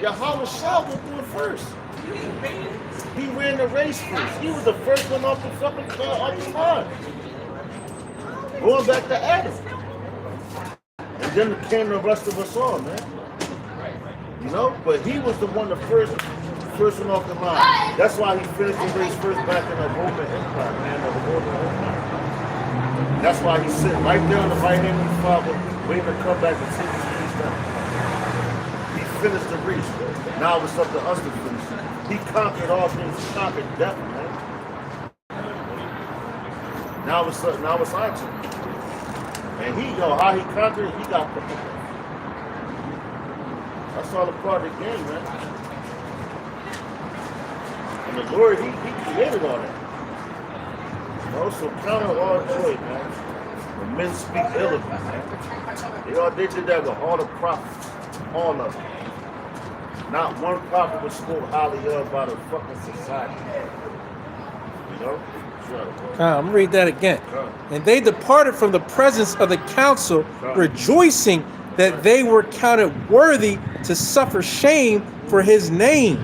Yahweh Shah went through it first. He ran the race first. He was the first one off the fucking off the line. Going back to Adam. And then came the rest of us all, man. You know? But he was the one, the first one off the line. That's why he finished the race first back in the Roman Empire, man, of the Roman Empire. That's why he's sitting right there on the right hand of his father, waiting to come back and take his race down. He finished the race. Now it's up to us to finish it. He conquered all things. He conquered death, man. Now it's our turn. And how he conquered it, he got the book. That's all a part of the game, man. And the Lord, he created all that. You know, so count it all joy, man. When men speak ill of you, man. They did that with all the prophets. All of them. Not one prophet was spoke highly of by the fucking society. You know? I'm going to read that again. And they departed from the presence of the council, rejoicing that they were counted worthy to suffer shame for his name.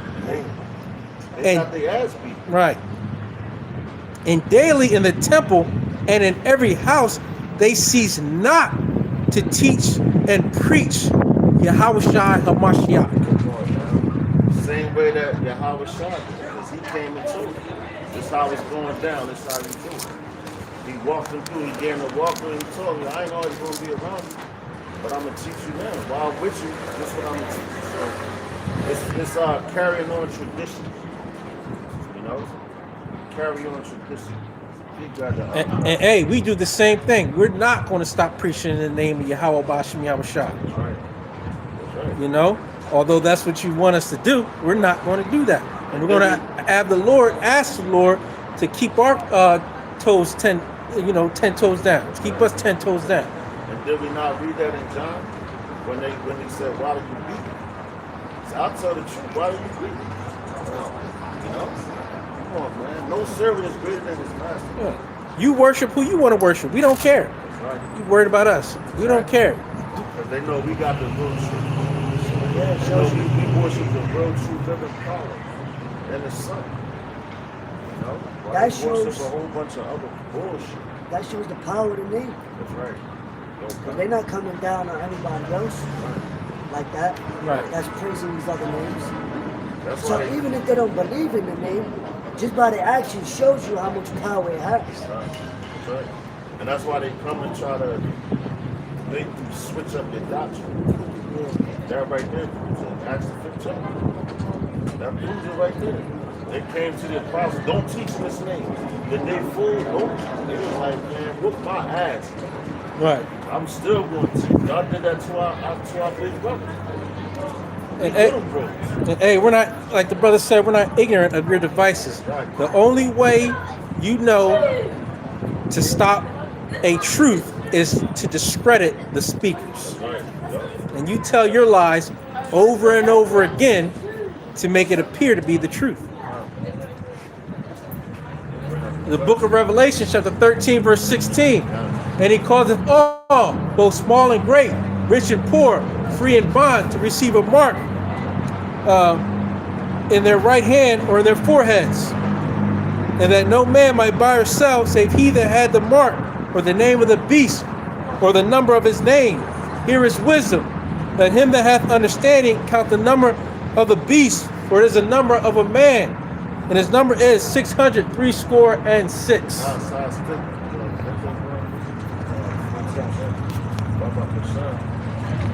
They got their ass beat. Right. And daily in the temple and in every house they cease not to teach and preach Yahweh Shai HaMashiach. Same way that Yahweh Shai did, because he came and told him. This is how it's going down, this is how he do it. He walked him through, he gave him a walkthrough, and he told me, I ain't always going to be around you, but I'm going to teach you now. While I'm with you, this is what I'm going to teach you. So it's carrying on tradition. You know? Carry on tradition. And hey, we do the same thing. We're not going to stop preaching in the name of Yahweh Bashim Yahweh Shah. That's right. That's right. You know? Although that's what you want us to do, we're not going to do that. And we're going to have ask the Lord to keep our toes 10 toes down. To keep us 10 toes down. And did we not read that in John? When he said, why do you beat me? So I'll tell the truth, why do you beat me? You know? Come on, man. No servant is greater than his master. Yeah. You worship who you want to worship. We don't care. That's right. You worried about us. We don't care. Because they know we got the real truth. Yeah, it shows we worship the real truth living power and the Son. You know? That shows worship a whole bunch of other bullshit. That shows the power of the name. That's right. They're not coming down on anybody else like that. Right. That's praising these other names. That's So right. even if they don't believe in the name, just by the action shows you how much power it has. That's right. That's right. And that's why they come and try to make you switch up your doctrine. That right there proves it. Acts the 5th chapter. That proves it right there. They came to the apostles, don't teach in this name. Then they fooled, don't. They was like, man, whoop my ass. Right. I'm still going to. Y'all did that to our big brother. And, We little brothers. and hey, we're not, like the brother said, we're not ignorant of your devices. The only way you know to stop a truth is to discredit the speakers. Right. And you tell your lies over and over again to make it appear to be the truth. The book of Revelation, chapter 13, verse 16. And he causeth all, both small and great, rich and poor, free and bond, to receive a mark in their right hand or in their foreheads. And that no man might buy or sell, save he that had the mark, or the name of the beast, or the number of his name. Here is wisdom. Let him that hath understanding count the number of the beast, for it is a number of a man. And his number is 666.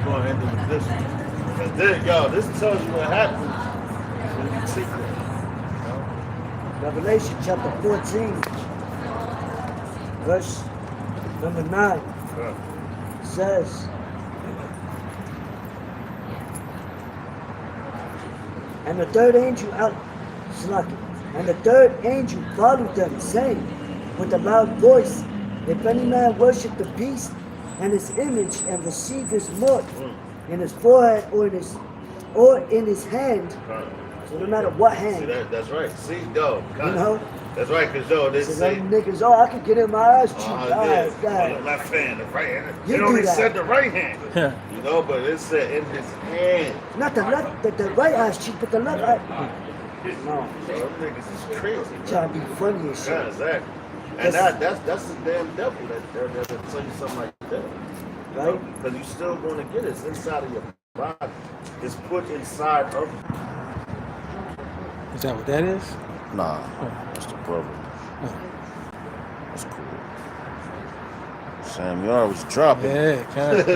Going into this. And then, y'all, this tells you what happens when you seek it. Revelation chapter 14, verse number 9 says, and the third angel followed them, saying with a loud voice, if any man worship the beast and his image and receive his mark in his forehead or in his hand, so no matter what hand. See, that's right. See, yo, You know? that's right, because yo, they So say, them niggas, oh, I could get in my ass cheek. yeah, God. the left hand, the right hand. You It only do that. said the right hand, you know, but it said in his hand. Not the left, the right ass cheek, but the left eye. No, So them niggas is crazy, man. trying to be funny and shit. Yeah, exactly. And that's the damn devil that tell you something like that. Right? Because you still going to get it. It's inside of your body. It's put inside of you. Is that what that is? Nah, that's the brother. That's cool. Sam, you always dropping. Yeah, kind of.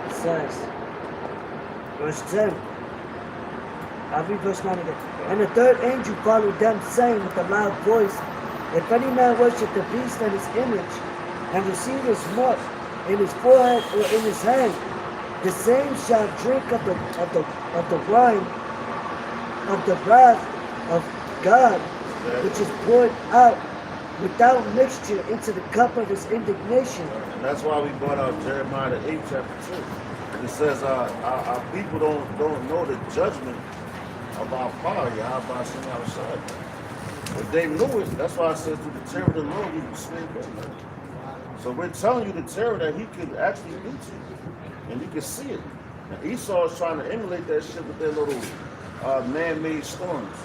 It says, verse 10. I'll read verse 9 again. And the third angel followed them, saying with a loud voice, if any man worship the beast and his image, and receive his mark in his forehead or in his hand, the same shall drink of the wine of the wrath of God, which is poured out without mixture into the cup of his indignation. And that's why we brought out Jeremiah the 8th chapter 2. And it says our people don't know the judgment of our power, Yahweh Shem outside. If they knew it, that's why I said through the terror of the Lord, you can swing them. So we're telling you the terror that he could actually do to you. And you can see it. Now, Esau is trying to emulate that shit with their little man-made storms.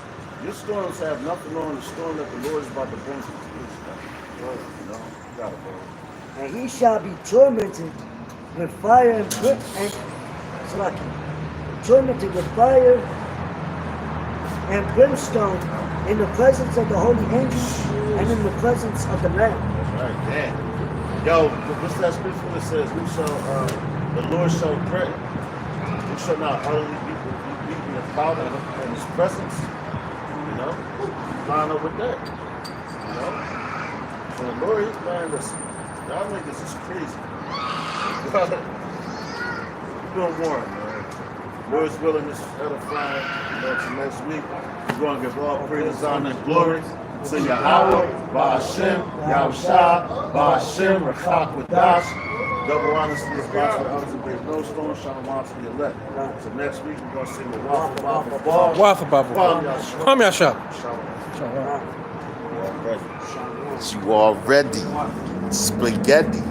Your storms have nothing on the storm that the Lord is about to bring to you. You know, you gotta go. And he shall be tormented with fire and brimstone in the presence of the holy angels and in the presence of the Lamb. That's right, damn. Yo, what's that scripture that says, who shall, the Lord shall pray, who shall not utterly be beaten and powder in his presence, you know? Line up with that, you know? So the Lord, man, listen, y'all niggas is crazy. You're doing more, man. Lord's willing, this is edifying, you know, to next week. We're going to give all praise, honor, and glory to Yahweh, Ba'ashem, Yahushua, Ba'ashem, Rachak Wadash. Double honors to the spots for others and great no stone, shalom to the elect. So next week we're going to sing the Wafa Baba Ball. Wafa Baba. Kwam Yasha. You already spaghetti.